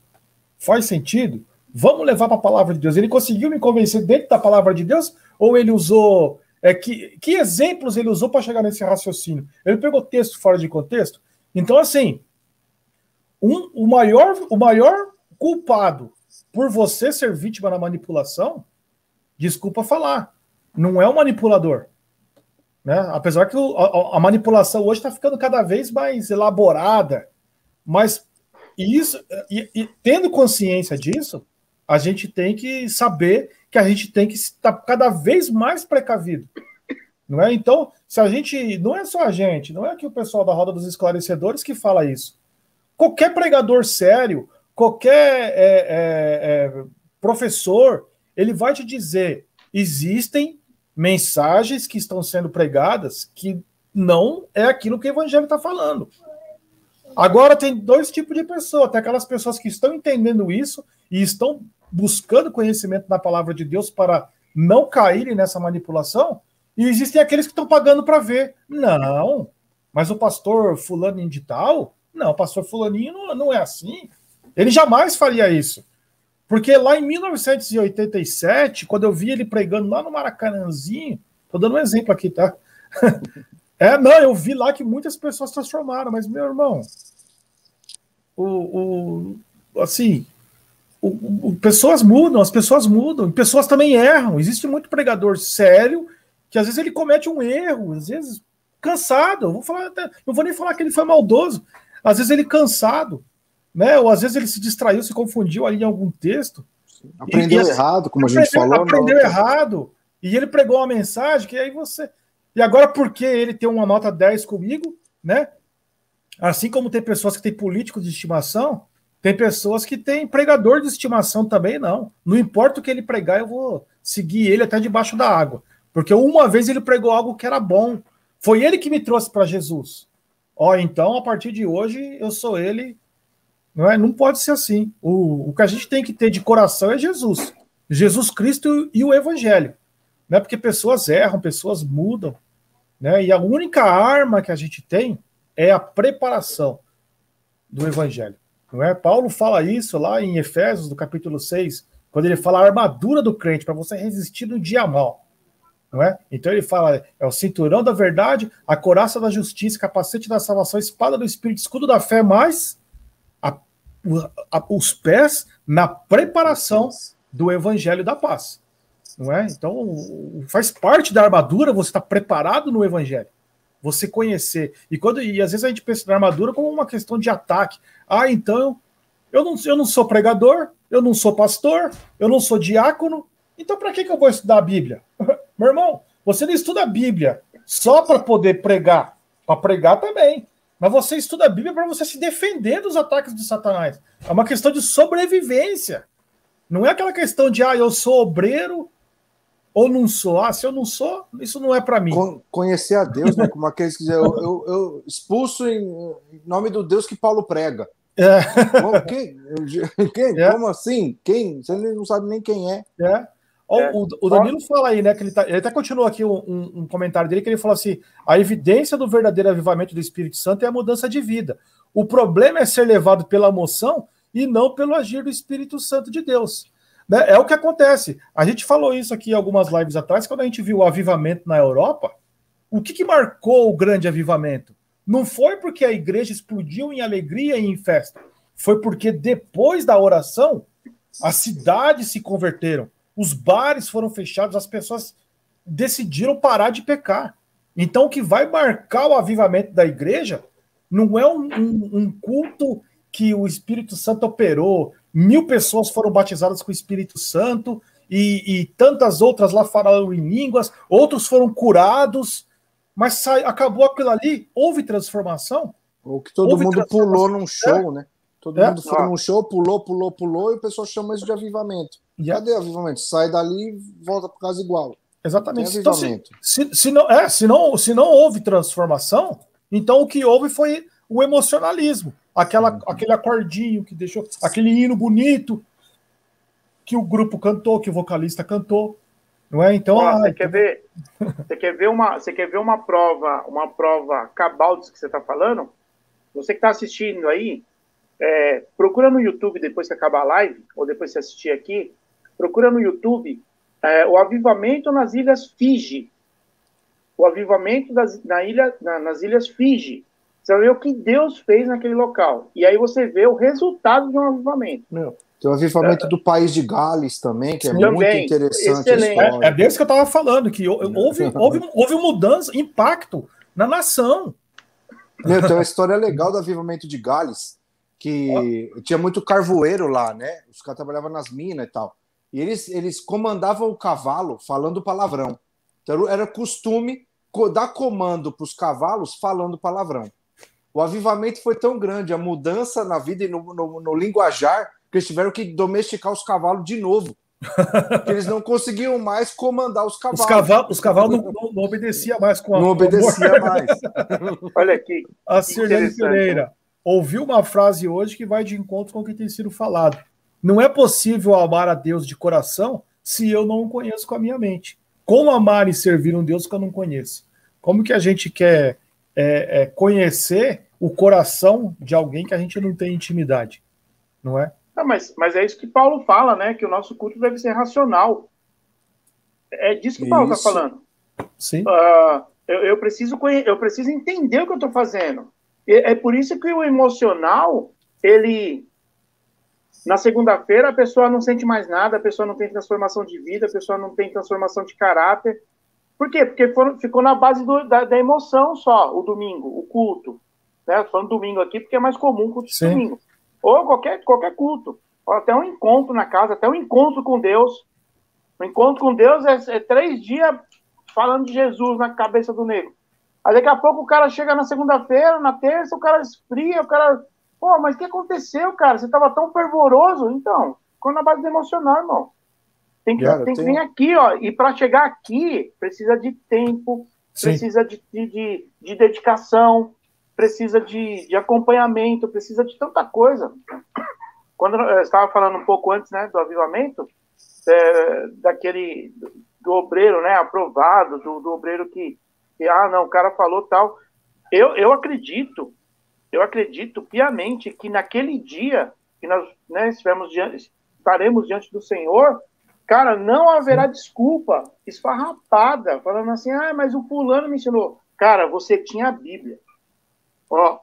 faz sentido? Vamos levar para a palavra de Deus. Ele conseguiu me convencer dentro da palavra de Deus? Ou ele usou... que exemplos ele usou para chegar nesse raciocínio? Ele pegou texto fora de contexto? Então, assim, o maior culpado por você ser vítima da manipulação, desculpa falar, não é o manipulador. Né? Apesar que a manipulação hoje está ficando cada vez mais elaborada, mas isso, tendo consciência disso, a gente tem que saber que a gente tem que estar cada vez mais precavido. Não é? Então, se a gente, não é só a gente, não é que o pessoal da Roda dos Esclarecedores que fala isso. Qualquer pregador sério, qualquer professor, ele vai te dizer, existem mensagens que estão sendo pregadas que não é aquilo que o evangelho está falando. Agora tem dois tipos de pessoas, tem aquelas pessoas que estão entendendo isso e estão buscando conhecimento da palavra de Deus para não caírem nessa manipulação, e existem aqueles que estão pagando para ver. Não, mas o pastor fulaninho de tal, não, o pastor fulaninho não é assim. Ele jamais faria isso. Porque lá em 1987, quando eu vi ele pregando lá no Maracanãzinho, tô dando um exemplo aqui, tá? Eu vi lá que muitas pessoas transformaram, mas, meu irmão, pessoas mudam, as pessoas mudam, pessoas também erram. Existe muito pregador sério que às vezes ele comete um erro, às vezes cansado. Não vou nem falar que ele foi maldoso, às vezes ele cansado, né? Ou às vezes ele se distraiu, se confundiu ali em algum texto. Aprendeu errado, como a gente falou. Aprendeu errado, e ele pregou uma mensagem que aí você... E agora, porque ele tem uma nota 10 comigo, né? Assim como tem pessoas que têm políticos de estimação, tem pessoas que têm pregador de estimação também, não. Não importa o que ele pregar, eu vou seguir ele até debaixo da água. Porque uma vez ele pregou algo que era bom. Foi ele que me trouxe para Jesus. Então, a partir de hoje, eu sou ele. Não pode ser assim. O que a gente tem que ter de coração é Jesus. Jesus Cristo e o Evangelho. Né? Porque pessoas erram, pessoas mudam. Né? E a única arma que a gente tem é a preparação do Evangelho. Não é? Paulo fala isso lá em Efésios, no capítulo 6, quando ele fala a armadura do crente, para você resistir no dia mal. Não é? Então ele fala, é o cinturão da verdade, a couraça da justiça, capacete da salvação, espada do Espírito, escudo da fé, mais os pés na preparação do Evangelho da paz. Não é? Então faz parte da armadura você estar preparado no Evangelho. Você conhecer. E às vezes a gente pensa na armadura como uma questão de ataque. Então, eu não sou pregador, eu não sou pastor, eu não sou diácono, então para que eu vou estudar a Bíblia? Meu irmão, você não estuda a Bíblia só para poder pregar. Para pregar também. Mas você estuda a Bíblia para você se defender dos ataques de Satanás. É uma questão de sobrevivência. Não é aquela questão de, eu sou obreiro ou não sou. Se eu não sou, isso não é para mim. Conhecer a Deus, né? Como aqueles que dizem, eu expulso em nome do Deus que Paulo prega. Como assim? Quem? Você não sabe nem quem é. O Danilo fala aí, né? Que ele até continua aqui um comentário dele, que ele fala assim: a evidência do verdadeiro avivamento do Espírito Santo é a mudança de vida. O problema é ser levado pela emoção e não pelo agir do Espírito Santo de Deus. Né? É o que acontece. A gente falou isso aqui algumas lives atrás, quando a gente viu o avivamento na Europa. O que marcou o grande avivamento? Não foi porque a igreja explodiu em alegria e em festa. Foi porque depois da oração, as cidades se converteram. Os bares foram fechados, as pessoas decidiram parar de pecar. Então, o que vai marcar o avivamento da igreja não é um culto que o Espírito Santo operou, 1000 pessoas foram batizadas com o Espírito Santo e tantas outras lá falaram em línguas, outros foram curados. mas acabou aquilo ali, houve transformação? Ou que todo mundo pulou num show, né? Todo mundo foi num show, pulou, e o pessoal chama isso de avivamento. Cadê o avivamento? Sai dali e volta para casa igual. Exatamente. Então, se não houve transformação, então o que houve foi o emocionalismo. Aquele acordinho que deixou, aquele hino bonito que o grupo cantou, que o vocalista cantou. Não é? Então, você quer ver uma prova cabal disso que você está falando? Você que está assistindo aí, procura no YouTube depois que acabar a live, ou depois que você assistir aqui, procura no YouTube o avivamento nas Ilhas Fiji. O avivamento nas Ilhas Fiji. Você vai ver o que Deus fez naquele local. E aí você vê o resultado de um avivamento. Tem o avivamento do país de Gales também, que é muito interessante. É desse que eu estava falando, que houve mudança, impacto na nação. Tem uma história legal do avivamento de Gales, que tinha muito carvoeiro lá, né? Os caras trabalhavam nas minas e tal. E eles comandavam o cavalo falando palavrão. Então era costume dar comando para os cavalos falando palavrão. O avivamento foi tão grande, a mudança na vida e no linguajar, que eles tiveram que domesticar os cavalos de novo. Porque eles não conseguiam mais comandar os cavalos. Os cavalos não obedeciam mais com a Não obedecia mais. Olha aqui. A Sirlene Pereira ouviu uma frase hoje que vai de encontro com o que tem sido falado. Não é possível amar a Deus de coração se eu não o conheço com a minha mente. Como amar e servir um Deus que eu não conheço? Como que a gente quer conhecer o coração de alguém que a gente não tem intimidade? Não é? Mas é isso que Paulo fala, né? Que o nosso culto deve ser racional. É disso que Paulo está falando. Sim. Eu preciso entender o que eu estou fazendo. É por isso que o emocional, na segunda-feira, a pessoa não sente mais nada, a pessoa não tem transformação de vida, a pessoa não tem transformação de caráter. Por quê? Porque ficou na base da emoção só, o domingo, o culto. Né? Estou falando domingo aqui porque é mais comum o culto de domingo. Ou qualquer culto. Ou até um encontro na casa, até um encontro com Deus. O encontro com Deus é 3 dias falando de Jesus na cabeça do negro. Aí daqui a pouco o cara chega na segunda-feira, na terça, o cara esfria, o cara... Pô, mas o que aconteceu, cara? Você estava tão fervoroso. Então, ficou na base do emocional, irmão. Tem que vir aqui, ó. E para chegar aqui, precisa de tempo, precisa de dedicação, precisa de acompanhamento, precisa de tanta coisa. Quando eu estava falando um pouco antes, né, do avivamento, do obreiro, né, aprovado, do obreiro que o cara falou tal. Eu acredito piamente que naquele dia que nós, né, estaremos diante do Senhor, cara, não haverá desculpa esfarrapada, falando assim, mas o fulano me ensinou. Cara, você tinha a Bíblia. Ó,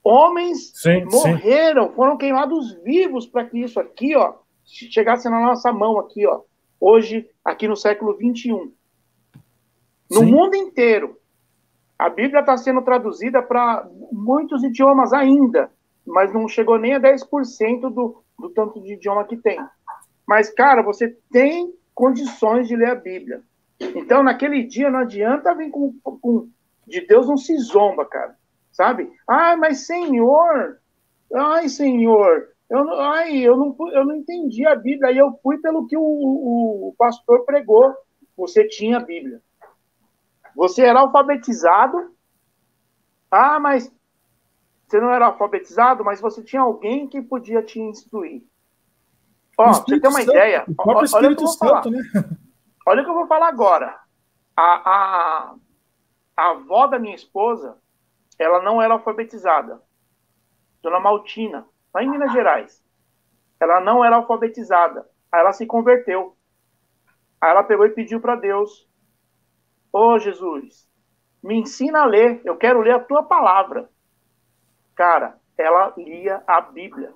homens morreram, foram queimados vivos para que isso aqui, ó, chegasse na nossa mão aqui, ó, hoje, aqui no século 21. No mundo inteiro. A Bíblia está sendo traduzida para muitos idiomas ainda, mas não chegou nem a 10% do tanto de idioma que tem. Mas, cara, você tem condições de ler a Bíblia. Então, naquele dia, não adianta vir de Deus não se zomba, cara. Sabe? Mas Senhor, eu não entendi a Bíblia. Aí eu fui pelo que o pastor pregou. Você tinha a Bíblia. Você era alfabetizado. Mas você não era alfabetizado, mas você tinha alguém que podia te instruir. Ó, você tem uma ideia. Olha o que eu vou falar. Né? Olha o que eu vou falar agora. A avó da minha esposa, ela não era alfabetizada. Dona Maltina, lá em Minas Gerais. Ela não era alfabetizada. Aí ela se converteu. Aí ela pegou e pediu para Deus: Ô Jesus, me ensina a ler. Eu quero ler a tua palavra. Cara, ela lia a Bíblia.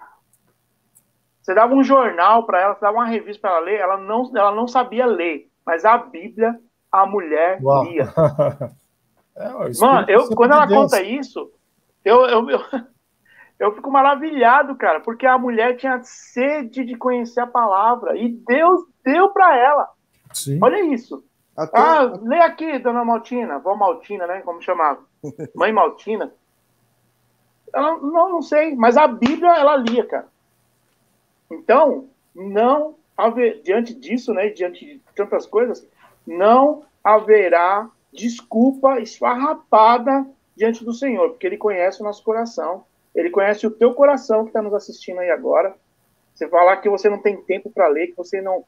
Você dava um jornal para ela, você dava uma revista para ela ler, ela não sabia ler. Mas a Bíblia, a mulher lia. Mano, quando ela conta isso, eu fico maravilhado, cara, porque a mulher tinha sede de conhecer a palavra e Deus deu para ela. Sim. Olha isso. Lê aqui, dona Maltina, vó Maltina, né? Como chamava? Mãe Maltina. Ela, não sei, mas a Bíblia ela lia, cara. Então, não haver, diante disso, né? Diante de tantas coisas, não haverá desculpa esfarrapada diante do Senhor, porque Ele conhece o nosso coração, Ele conhece o teu coração que está nos assistindo aí agora. Você falar que você não tem tempo para ler, que você não...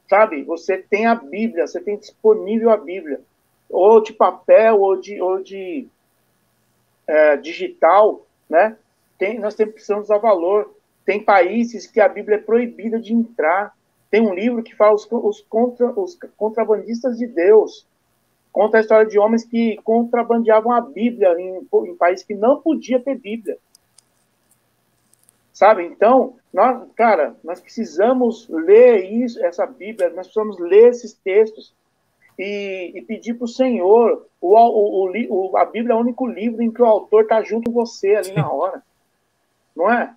Sabe? Você tem a Bíblia, você tem disponível a Bíblia, ou de papel, ou de digital, né? Nós precisamos dar valor. Tem países que a Bíblia é proibida de entrar. Tem um livro que fala os contrabandistas de Deus. Conta a história de homens que contrabandeavam a Bíblia em países que não podia ter Bíblia. Sabe? Então, nós precisamos ler essa Bíblia, nós precisamos ler esses textos e pedir para o Senhor. A Bíblia é o único livro em que o autor está junto com você ali na hora. Não é?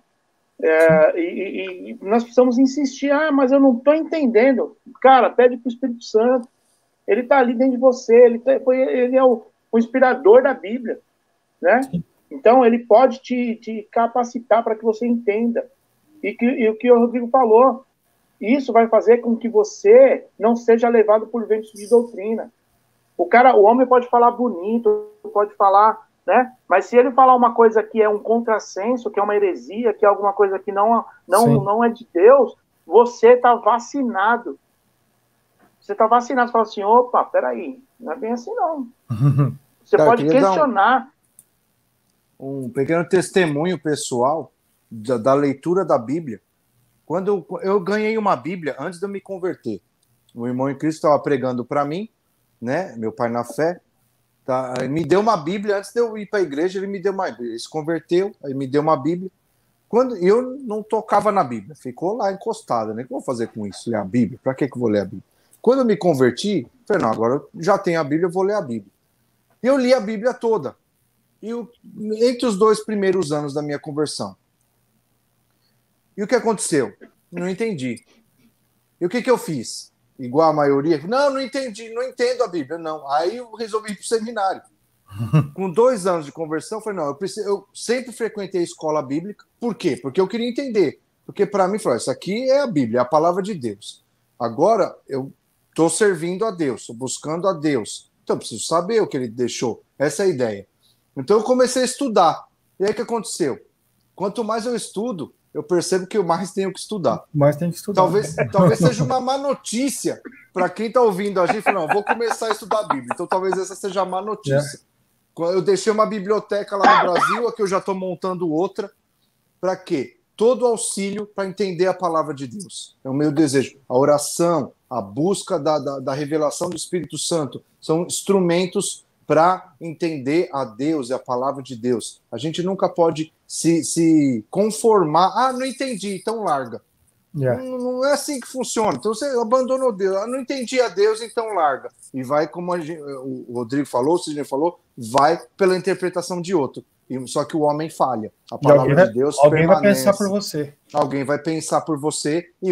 E nós precisamos insistir. Mas eu não estou entendendo. Cara, pede para o Espírito Santo. Ele está ali dentro de você. Ele é o inspirador da Bíblia. Né? Então, ele pode te capacitar para que você entenda. E o que o Rodrigo falou, isso vai fazer com que você não seja levado por ventos de doutrina. O homem pode falar bonito, pode falar, né? Mas se ele falar uma coisa que é um contrassenso, que é uma heresia, que é alguma coisa que não é de Deus, você está vacinado. Você está vacinado. Você fala assim, opa, peraí, não é bem assim não. Você pode questionar. Um pequeno testemunho pessoal da leitura da Bíblia. Quando eu ganhei uma Bíblia antes de eu me converter, o irmão em Cristo estava pregando para mim, né? Meu pai na fé, tá? Me deu uma Bíblia antes de eu ir para a igreja. Ele me deu uma Bíblia. Ele se converteu, aí me deu uma Bíblia. Quando eu não tocava na Bíblia, ficou lá encostada, né? O que eu vou fazer com isso? Ler a Bíblia? Para que eu vou ler a Bíblia? Quando eu me converti, falei, não, agora eu já tenho a Bíblia, eu vou ler a Bíblia. E eu li a Bíblia toda. Entre os 2 primeiros anos da minha conversão. E o que aconteceu? Não entendi. E o que eu fiz? Igual a maioria? Não entendi, não entendo a Bíblia, não. Aí eu resolvi ir para o seminário. Com 2 anos de conversão, eu falei, não, eu sempre frequentei a escola bíblica. Por quê? Porque eu queria entender. Porque para mim, isso aqui é a Bíblia, é a palavra de Deus. Agora, eu estou servindo a Deus, estou buscando a Deus. Então, eu preciso saber o que ele deixou. Essa é a ideia. Então eu comecei a estudar. E aí o que aconteceu? Quanto mais eu estudo, eu percebo que eu mais tenho que estudar. Mais tem que estudar. Talvez seja uma má notícia para quem está ouvindo a gente. Não, vou começar a estudar a Bíblia. Então talvez essa seja a má notícia. Eu deixei uma biblioteca lá no Brasil, aqui eu já estou montando outra. Para quê? Todo auxílio para entender a palavra de Deus. É o meu desejo. A oração, a busca da revelação do Espírito Santo são instrumentos para entender a Deus e a palavra de Deus. A gente nunca pode se conformar. Não entendi, então larga. Não é assim que funciona. Então você abandonou Deus. Não entendi a Deus, então larga. E vai, como o Rodrigo falou, o Sidney falou, vai pela interpretação de outro. Só que o homem falha. A palavra de Deus alguém permanece. Vai pensar por você. Alguém vai pensar por você e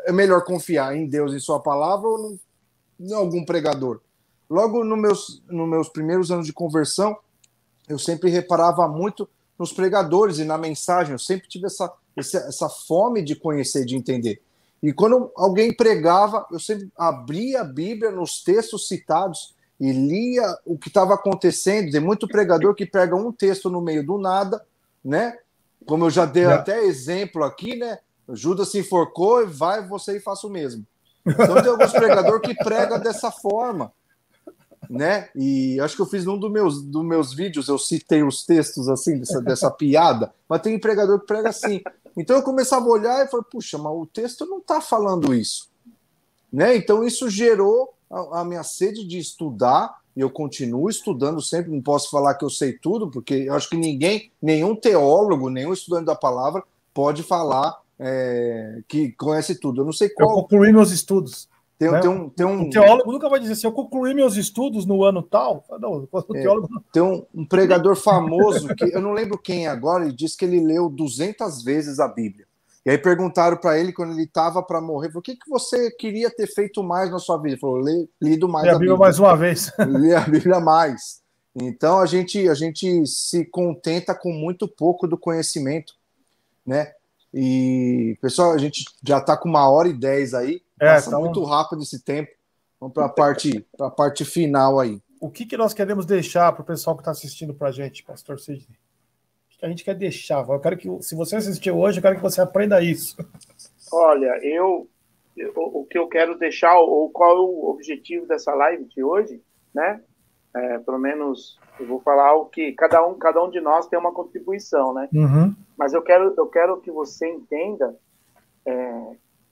é melhor confiar em Deus e sua palavra ou em algum pregador. Logo nos meus primeiros anos de conversão, eu sempre reparava muito nos pregadores e na mensagem. Eu sempre tive essa fome de conhecer, de entender. E quando alguém pregava, eu sempre abria a Bíblia nos textos citados e lia o que estava acontecendo. Tem muito pregador que prega um texto no meio do nada, né? Como eu já dei até exemplo aqui, né? Judas se enforcou e vai você e faça o mesmo. Então tem alguns pregadores que pregam dessa forma. Né? E acho que eu fiz num dos meus vídeos, eu citei os textos assim, dessa piada, mas tem pregador que prega assim. Então eu começava a olhar e falei, puxa, mas o texto não está falando isso. Né? Então isso gerou a minha sede de estudar, e eu continuo estudando sempre, não posso falar que eu sei tudo, porque eu acho que nenhum teólogo, nenhum estudante da palavra pode falar que conhece tudo. Eu não sei qual... Eu concluí meus estudos. Tem um... O teólogo nunca vai dizer assim, eu concluí meus estudos no ano tal. Não, o teólogo não. Tem um pregador famoso, que eu não lembro quem é agora, ele disse que ele leu 200 vezes a Bíblia. E aí perguntaram para ele, quando ele estava para morrer, o que você queria ter feito mais na sua vida? Ele falou, lido mais a Bíblia mais uma vez. Ler a Bíblia mais. Então, a gente se contenta com muito pouco do conhecimento, né? E, pessoal, a gente já está com 1h10 aí, passa muito rápido esse tempo. Vamos para a parte final aí. O que nós queremos deixar para o pessoal que está assistindo para a gente, pastor Sidney? O que a gente quer deixar? Eu quero que, se você assistiu hoje, eu quero que você aprenda isso. Olha, o que eu quero deixar, ou qual é o objetivo dessa live de hoje, né? Pelo menos eu vou falar o que cada um de nós tem uma contribuição, né? Uhum. Mas eu quero que você entenda,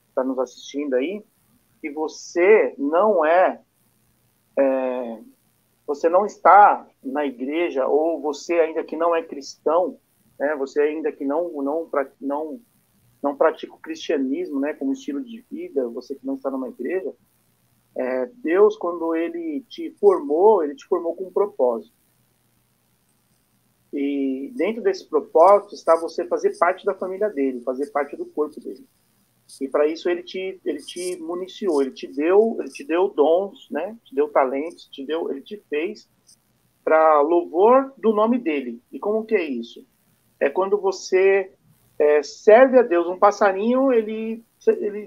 está nos assistindo aí, que você não você não está na igreja, ou você ainda que não é cristão, né? Você ainda que não pratica o cristianismo, né, como estilo de vida, você que não está numa igreja, Deus, quando ele te formou com um propósito. E dentro desse propósito está você fazer parte da família dele, fazer parte do corpo dele. E para isso ele te municiou, ele te deu dons, né? Te deu talentos, ele te fez para louvor do nome dele. E como que é isso? É quando você serve a Deus. Um passarinho, ele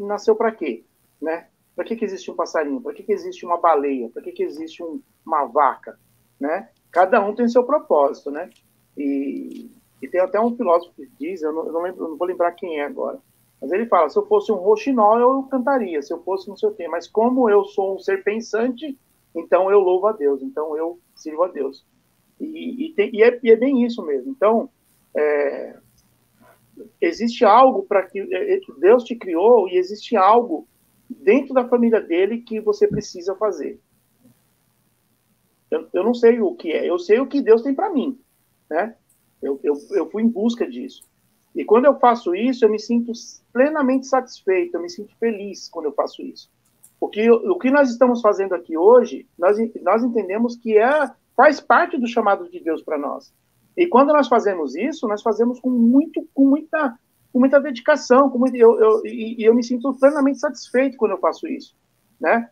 nasceu para quê? Né? Para que existe um passarinho? Para que existe uma baleia? Para que existe uma vaca? Né? Cada um tem seu propósito, né? E tem até um filósofo que diz, eu não vou lembrar quem é agora, mas ele fala, se eu fosse um rouxinol, eu cantaria, se eu fosse não sei o quê, mas como eu sou um ser pensante, então eu louvo a Deus, então eu sirvo a Deus. E é bem isso mesmo. Então, existe algo para que Deus te criou, e existe algo dentro da família dele que você precisa fazer. Eu não sei o que é, eu sei o que Deus tem para mim, né? Eu fui em busca disso. E quando eu faço isso, eu me sinto plenamente satisfeito, eu me sinto feliz quando eu faço isso. Porque o que nós estamos fazendo aqui hoje, nós entendemos que faz parte do chamado de Deus para nós. E quando nós fazemos isso, nós fazemos com muita dedicação, e eu me sinto plenamente satisfeito quando eu faço isso, né?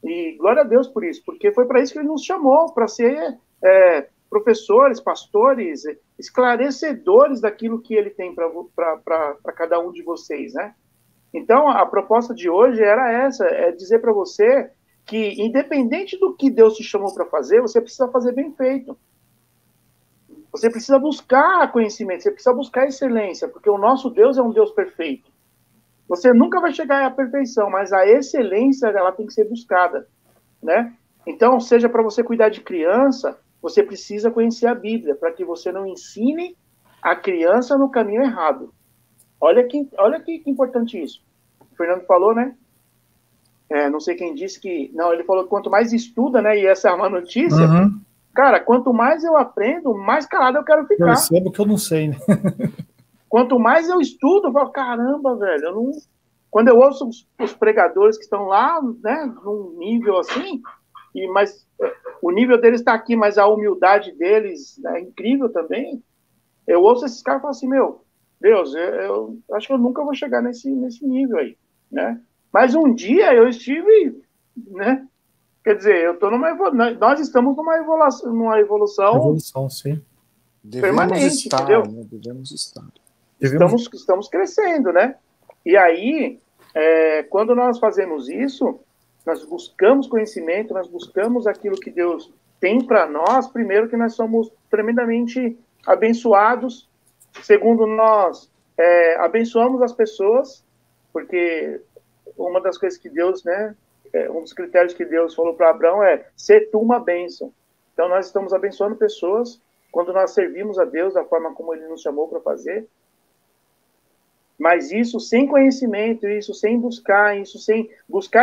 E glória a Deus por isso, porque foi para isso que ele nos chamou, para ser professores, pastores, esclarecedores daquilo que ele tem para cada um de vocês, né? Então, a proposta de hoje era essa, dizer para você que, independente do que Deus te chamou para fazer, você precisa fazer bem feito. Você precisa buscar conhecimento, você precisa buscar excelência, porque o nosso Deus é um Deus perfeito. Você nunca vai chegar à perfeição, mas a excelência, ela tem que ser buscada, né? Então, seja para você cuidar de criança, você precisa conhecer a Bíblia, para que você não ensine a criança no caminho errado. Olha que importante isso. O Fernando falou, né? Não sei quem disse que... Não, ele falou que quanto mais estuda, né? E essa é uma notícia. Uhum. Cara, quanto mais eu aprendo, mais calado eu quero ficar. Percebo que eu não sei, né? Quanto mais eu estudo, eu falo, caramba, velho, eu não... Quando eu ouço os pregadores que estão lá, né, num nível assim, mas o nível deles está aqui, mas a humildade deles é incrível também, eu ouço esses caras e falo assim, meu, Deus, eu acho que eu nunca vou chegar nesse nível aí, né? Mas um dia eu estive, né? Quer dizer, nós estamos numa evolução sim. Permanente, entendeu? Né? Devemos estar. Estamos crescendo, né? E aí, quando nós fazemos isso, nós buscamos conhecimento, nós buscamos aquilo que Deus tem para nós. Primeiro, que nós somos tremendamente abençoados. Segundo, nós abençoamos as pessoas, porque uma das coisas que Deus, né, um dos critérios que Deus falou para Abraão ser tu uma bênção. Então, nós estamos abençoando pessoas quando nós servimos a Deus da forma como Ele nos chamou para fazer. Mas isso sem conhecimento, isso sem buscar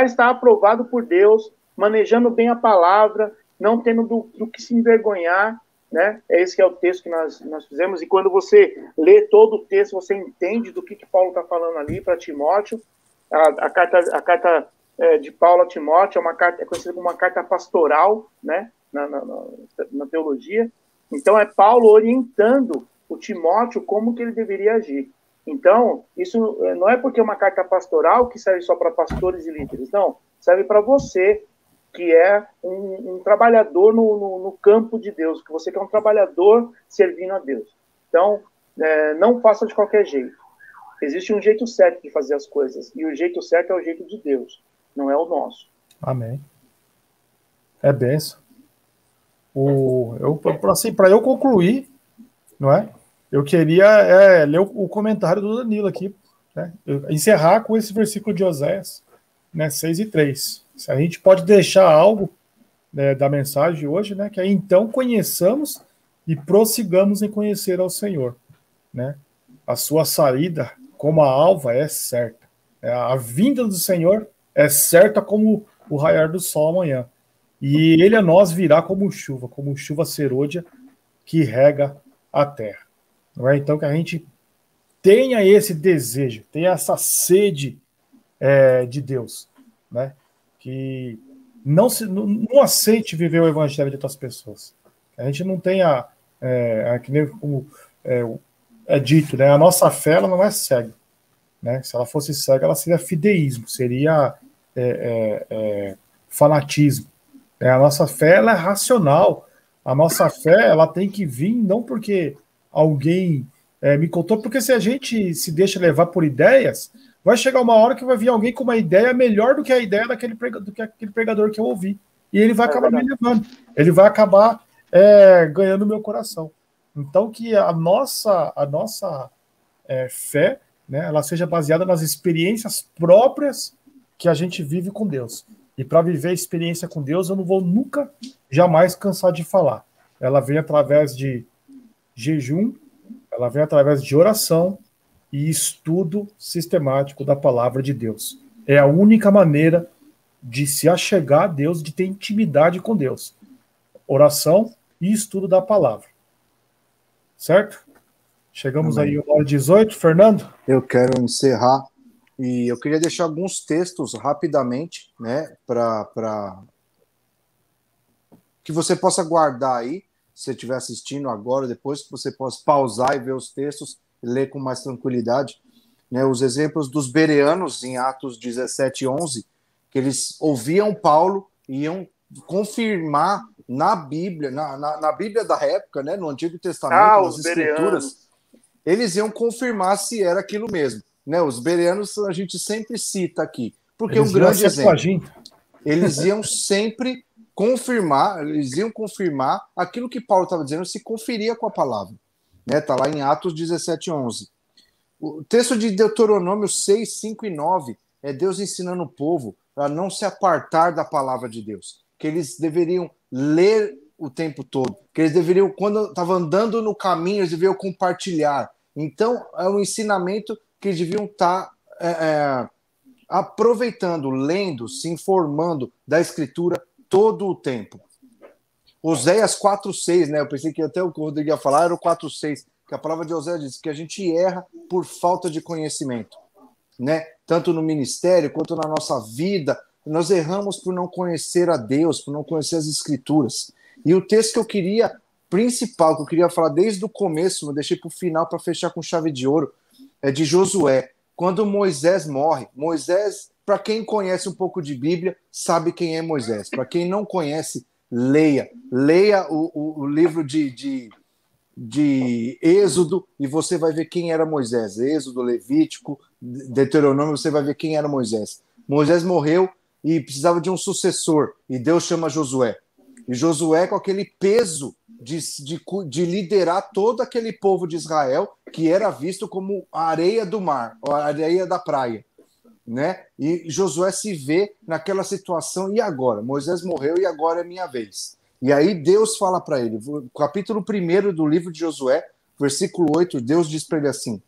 estar aprovado por Deus, manejando bem a palavra, não tendo do que se envergonhar, né? Esse que é o texto que nós fizemos, e quando você lê todo o texto, você entende do que Paulo está falando ali para Timóteo. A carta de Paulo a Timóteo é conhecida como uma carta pastoral, né? Na teologia. Então, é Paulo orientando o Timóteo como que ele deveria agir. Então, isso não é porque é uma carta pastoral que serve só para pastores e líderes, não. Serve para você, que é um trabalhador no campo de Deus, que você que é um trabalhador servindo a Deus. Então, não faça de qualquer jeito. Existe um jeito certo de fazer as coisas, e o jeito certo é o jeito de Deus, não é o nosso. Amém. É benção. Para eu concluir, não é? Eu queria ler o comentário do Danilo aqui, né? Encerrar com esse versículo de Oséias, né, 6 e 3. Se a gente pode deixar algo, né, da mensagem de hoje, né, que é então conheçamos e prossigamos em conhecer ao Senhor, né? A sua saída como a alva é certa. A vinda do Senhor é certa como o raiar do sol amanhã. E ele a nós virá como chuva serôdia que rega a terra. Não é? Então que a gente tenha esse desejo, tenha essa sede de Deus, né? Que não aceite viver o evangelho de outras pessoas. A gente não tenha, que nem como é dito, né? A nossa fé ela não é cega, né? Se ela fosse cega, ela seria fideísmo, seria fanatismo. A nossa fé ela é racional. A nossa fé ela tem que vir não porque alguém me contou, porque se a gente se deixa levar por ideias, vai chegar uma hora que vai vir alguém com uma ideia melhor do que a ideia aquele pregador que eu ouvi. E ele vai acabar me levando. Ele vai acabar ganhando meu coração. Então que a nossa fé, né, ela seja baseada nas experiências próprias que a gente vive com Deus. E para viver a experiência com Deus, eu não vou nunca, jamais cansar de falar. Ela vem através de jejum, ela vem através de oração e estudo sistemático da palavra de Deus. É a única maneira de se achegar a Deus, de ter intimidade com Deus. Oração e estudo da palavra. Certo? Chegamos aí à hora 18. Fernando? Eu quero encerrar. E eu queria deixar alguns textos rapidamente, né, para que você possa guardar aí, se você estiver assistindo agora, depois que você possa pausar e ver os textos e ler com mais tranquilidade, né, os exemplos dos bereanos em Atos 17:11, que eles ouviam Paulo e iam confirmar na Bíblia, na Bíblia da época, né, no Antigo Testamento, nas Escrituras, eles iam confirmar se era aquilo mesmo. Né, os bereanos a gente sempre cita aqui, porque um grande exemplo. Eles iam sempre confirmar aquilo que Paulo estava dizendo, se conferia com a palavra. Está lá em Atos 17:11. O texto de Deuteronômio 6, 5 e 9 é Deus ensinando o povo a não se apartar da palavra de Deus, que eles deveriam ler o tempo todo, que eles deveriam, quando estavam andando no caminho, eles deveriam compartilhar. Então, é um ensinamento que deviam estar aproveitando, lendo, se informando da Escritura todo o tempo. Oséias 4:6, né? Eu pensei que até o Rodrigo ia falar, era o 4:6, que a palavra de Oséias diz que a gente erra por falta de conhecimento, né? Tanto no ministério quanto na nossa vida, nós erramos por não conhecer a Deus, por não conhecer as Escrituras. E o texto que eu queria, principal, que eu queria falar desde o começo, eu deixei para o final para fechar com chave de ouro, é de Josué. Quando Moisés morre, Moisés, para quem conhece um pouco de Bíblia, sabe quem é Moisés. Para quem não conhece, leia o livro de Êxodo e você vai ver quem era Moisés. Êxodo, Levítico, Deuteronômio, você vai ver quem era Moisés. Moisés morreu e precisava de um sucessor, e Deus chama Josué. E Josué, com aquele peso de liderar todo aquele povo de Israel, que era visto como a areia do mar, a areia da praia, né? E Josué se vê naquela situação, e agora? Moisés morreu e agora é minha vez. E aí Deus fala para ele, capítulo 1 do livro de Josué, versículo 8, Deus diz para ele assim: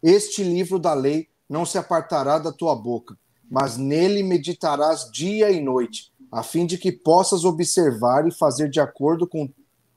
este livro da lei não se apartará da tua boca, mas nele meditarás dia e noite, a fim de que possas observar e fazer de acordo com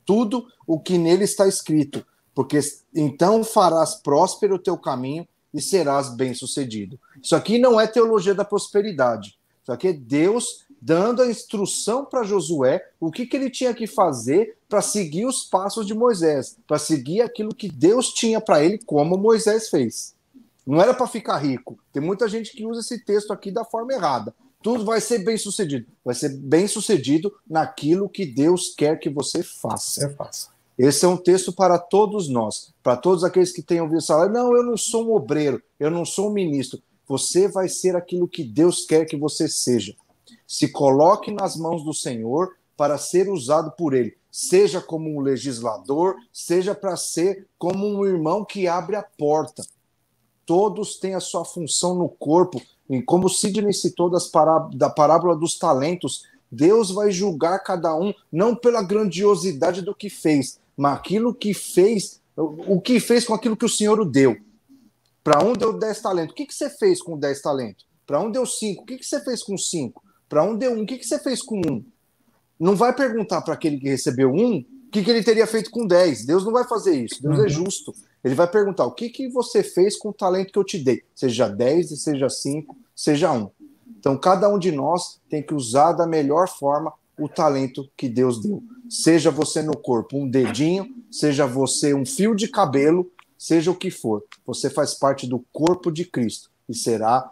tudo o que nele está escrito, porque então farás próspero o teu caminho e serás bem-sucedido. Isso aqui não é teologia da prosperidade. Isso aqui é Deus dando a instrução para Josué o que ele tinha que fazer para seguir os passos de Moisés, para seguir aquilo que Deus tinha para ele, como Moisés fez. Não era para ficar rico. Tem muita gente que usa esse texto aqui da forma errada. Tudo vai ser bem sucedido. Vai ser bem sucedido naquilo que Deus quer que você faça. Esse é um texto para todos nós, para todos aqueles que tenham ouvido falar, não, eu não sou um obreiro, eu não sou um ministro. Você vai ser aquilo que Deus quer que você seja. Se coloque nas mãos do Senhor para ser usado por Ele, seja como um legislador, seja para ser como um irmão que abre a porta. Todos têm a sua função no corpo, e como o Sidney citou da parábola dos talentos, Deus vai julgar cada um, não pela grandiosidade do que fez, mas aquilo que fez, o que fez com aquilo que o Senhor o deu. Para um deu 10 talentos, o que você fez com 10 talentos? Para um deu 5, o que você fez com 5? Para um deu 1, o que você fez com 1? Não vai perguntar para aquele que recebeu 1 o que ele teria feito com 10. Deus não vai fazer isso, Deus é justo. Ele vai perguntar o que você fez com o talento que eu te dei, seja 10, seja 5, seja 1. Então, cada um de nós tem que usar da melhor forma o talento que Deus deu. Seja você no corpo um dedinho, seja você um fio de cabelo, seja o que for. Você faz parte do corpo de Cristo e será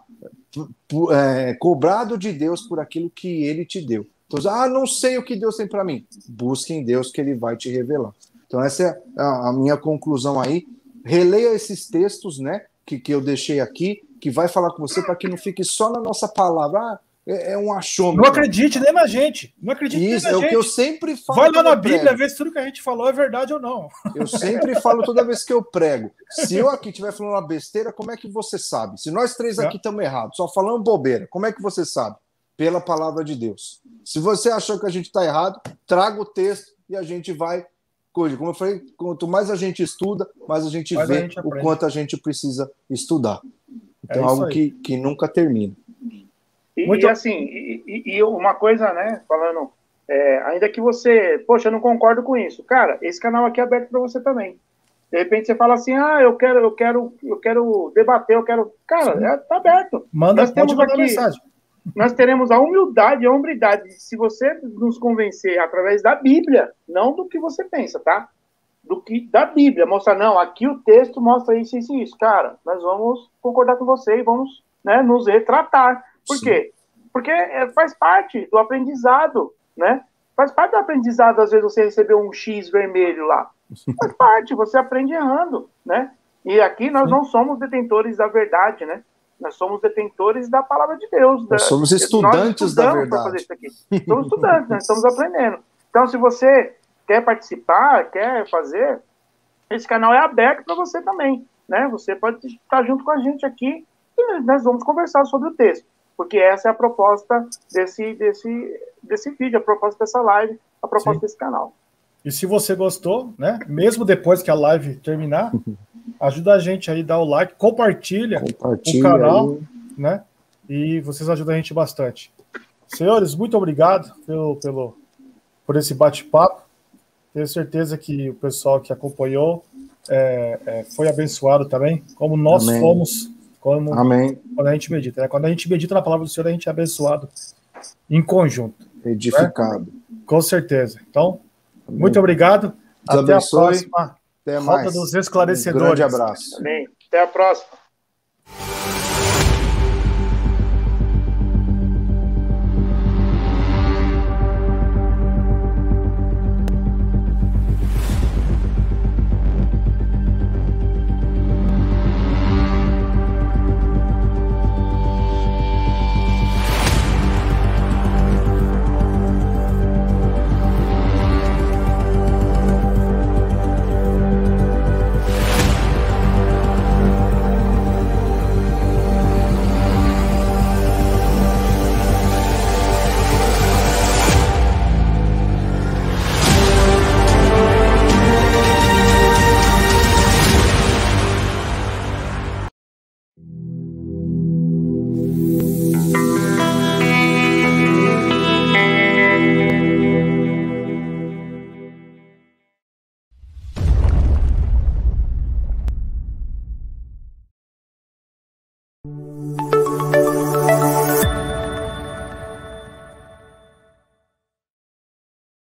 cobrado de Deus por aquilo que Ele te deu. Então, não sei o que Deus tem para mim. Busque em Deus que Ele vai te revelar. Então, essa é a minha conclusão aí. Releia esses textos, né, que eu deixei aqui, que vai falar com você para que não fique só na nossa palavra. É um achômetro. Não acredite nem na gente. Não acredite nem na gente. Isso é o que eu sempre falo. Vai lá na Bíblia ver se tudo que a gente falou é verdade ou não. Eu sempre falo toda vez que eu prego. Se eu aqui estiver falando uma besteira, como é que você sabe? Se nós três aqui estamos errados, só falando bobeira, como é que você sabe? Pela palavra de Deus. Se você achou que a gente está errado, traga o texto e a gente vai... Como eu falei, quanto mais a gente estuda, mais a gente vê o quanto a gente precisa estudar. Então, algo que nunca termina. E uma coisa, né, falando, ainda que você, poxa, eu não concordo com isso. Cara, esse canal aqui é aberto para você também. De repente você fala assim, eu quero debater, Cara, tá aberto. Pode mandar mensagem. Nós teremos a humildade e a hombridade. Se você nos convencer através da Bíblia, não do que você pensa, tá? Da Bíblia. Mostrar, não, aqui o texto mostra isso, isso e isso. Cara, nós vamos concordar com você e vamos, né, nos retratar. Por quê? Porque faz parte do aprendizado, né? Faz parte do aprendizado, às vezes, você receber um X vermelho lá. Faz parte, você aprende errando, né? E aqui nós não somos detentores da verdade, né? Nós somos detentores da palavra de Deus. Nós somos estudantes da verdade. Fazer isso aqui. Somos estudantes, nós estamos aprendendo. Então, se você quer participar, quer fazer, esse canal é aberto para você também, né? Você pode estar junto com a gente aqui e nós vamos conversar sobre o texto, porque essa é a proposta desse vídeo, a proposta dessa live, a proposta desse canal. E se você gostou, né? Mesmo depois que a live terminar, ajuda a gente aí, dá o like, compartilha o canal, aí, né? E vocês ajudam a gente bastante. Senhores, muito obrigado por esse bate-papo. Tenho certeza que o pessoal que acompanhou foi abençoado também, como nós fomos, quando a gente medita. Né? Quando a gente medita na palavra do Senhor, a gente é abençoado em conjunto. Edificado. Né? Com certeza. Então, muito obrigado. Até a próxima. Até mais. Rota dos Esclarecedores. Um grande abraço. Amém. Até a próxima.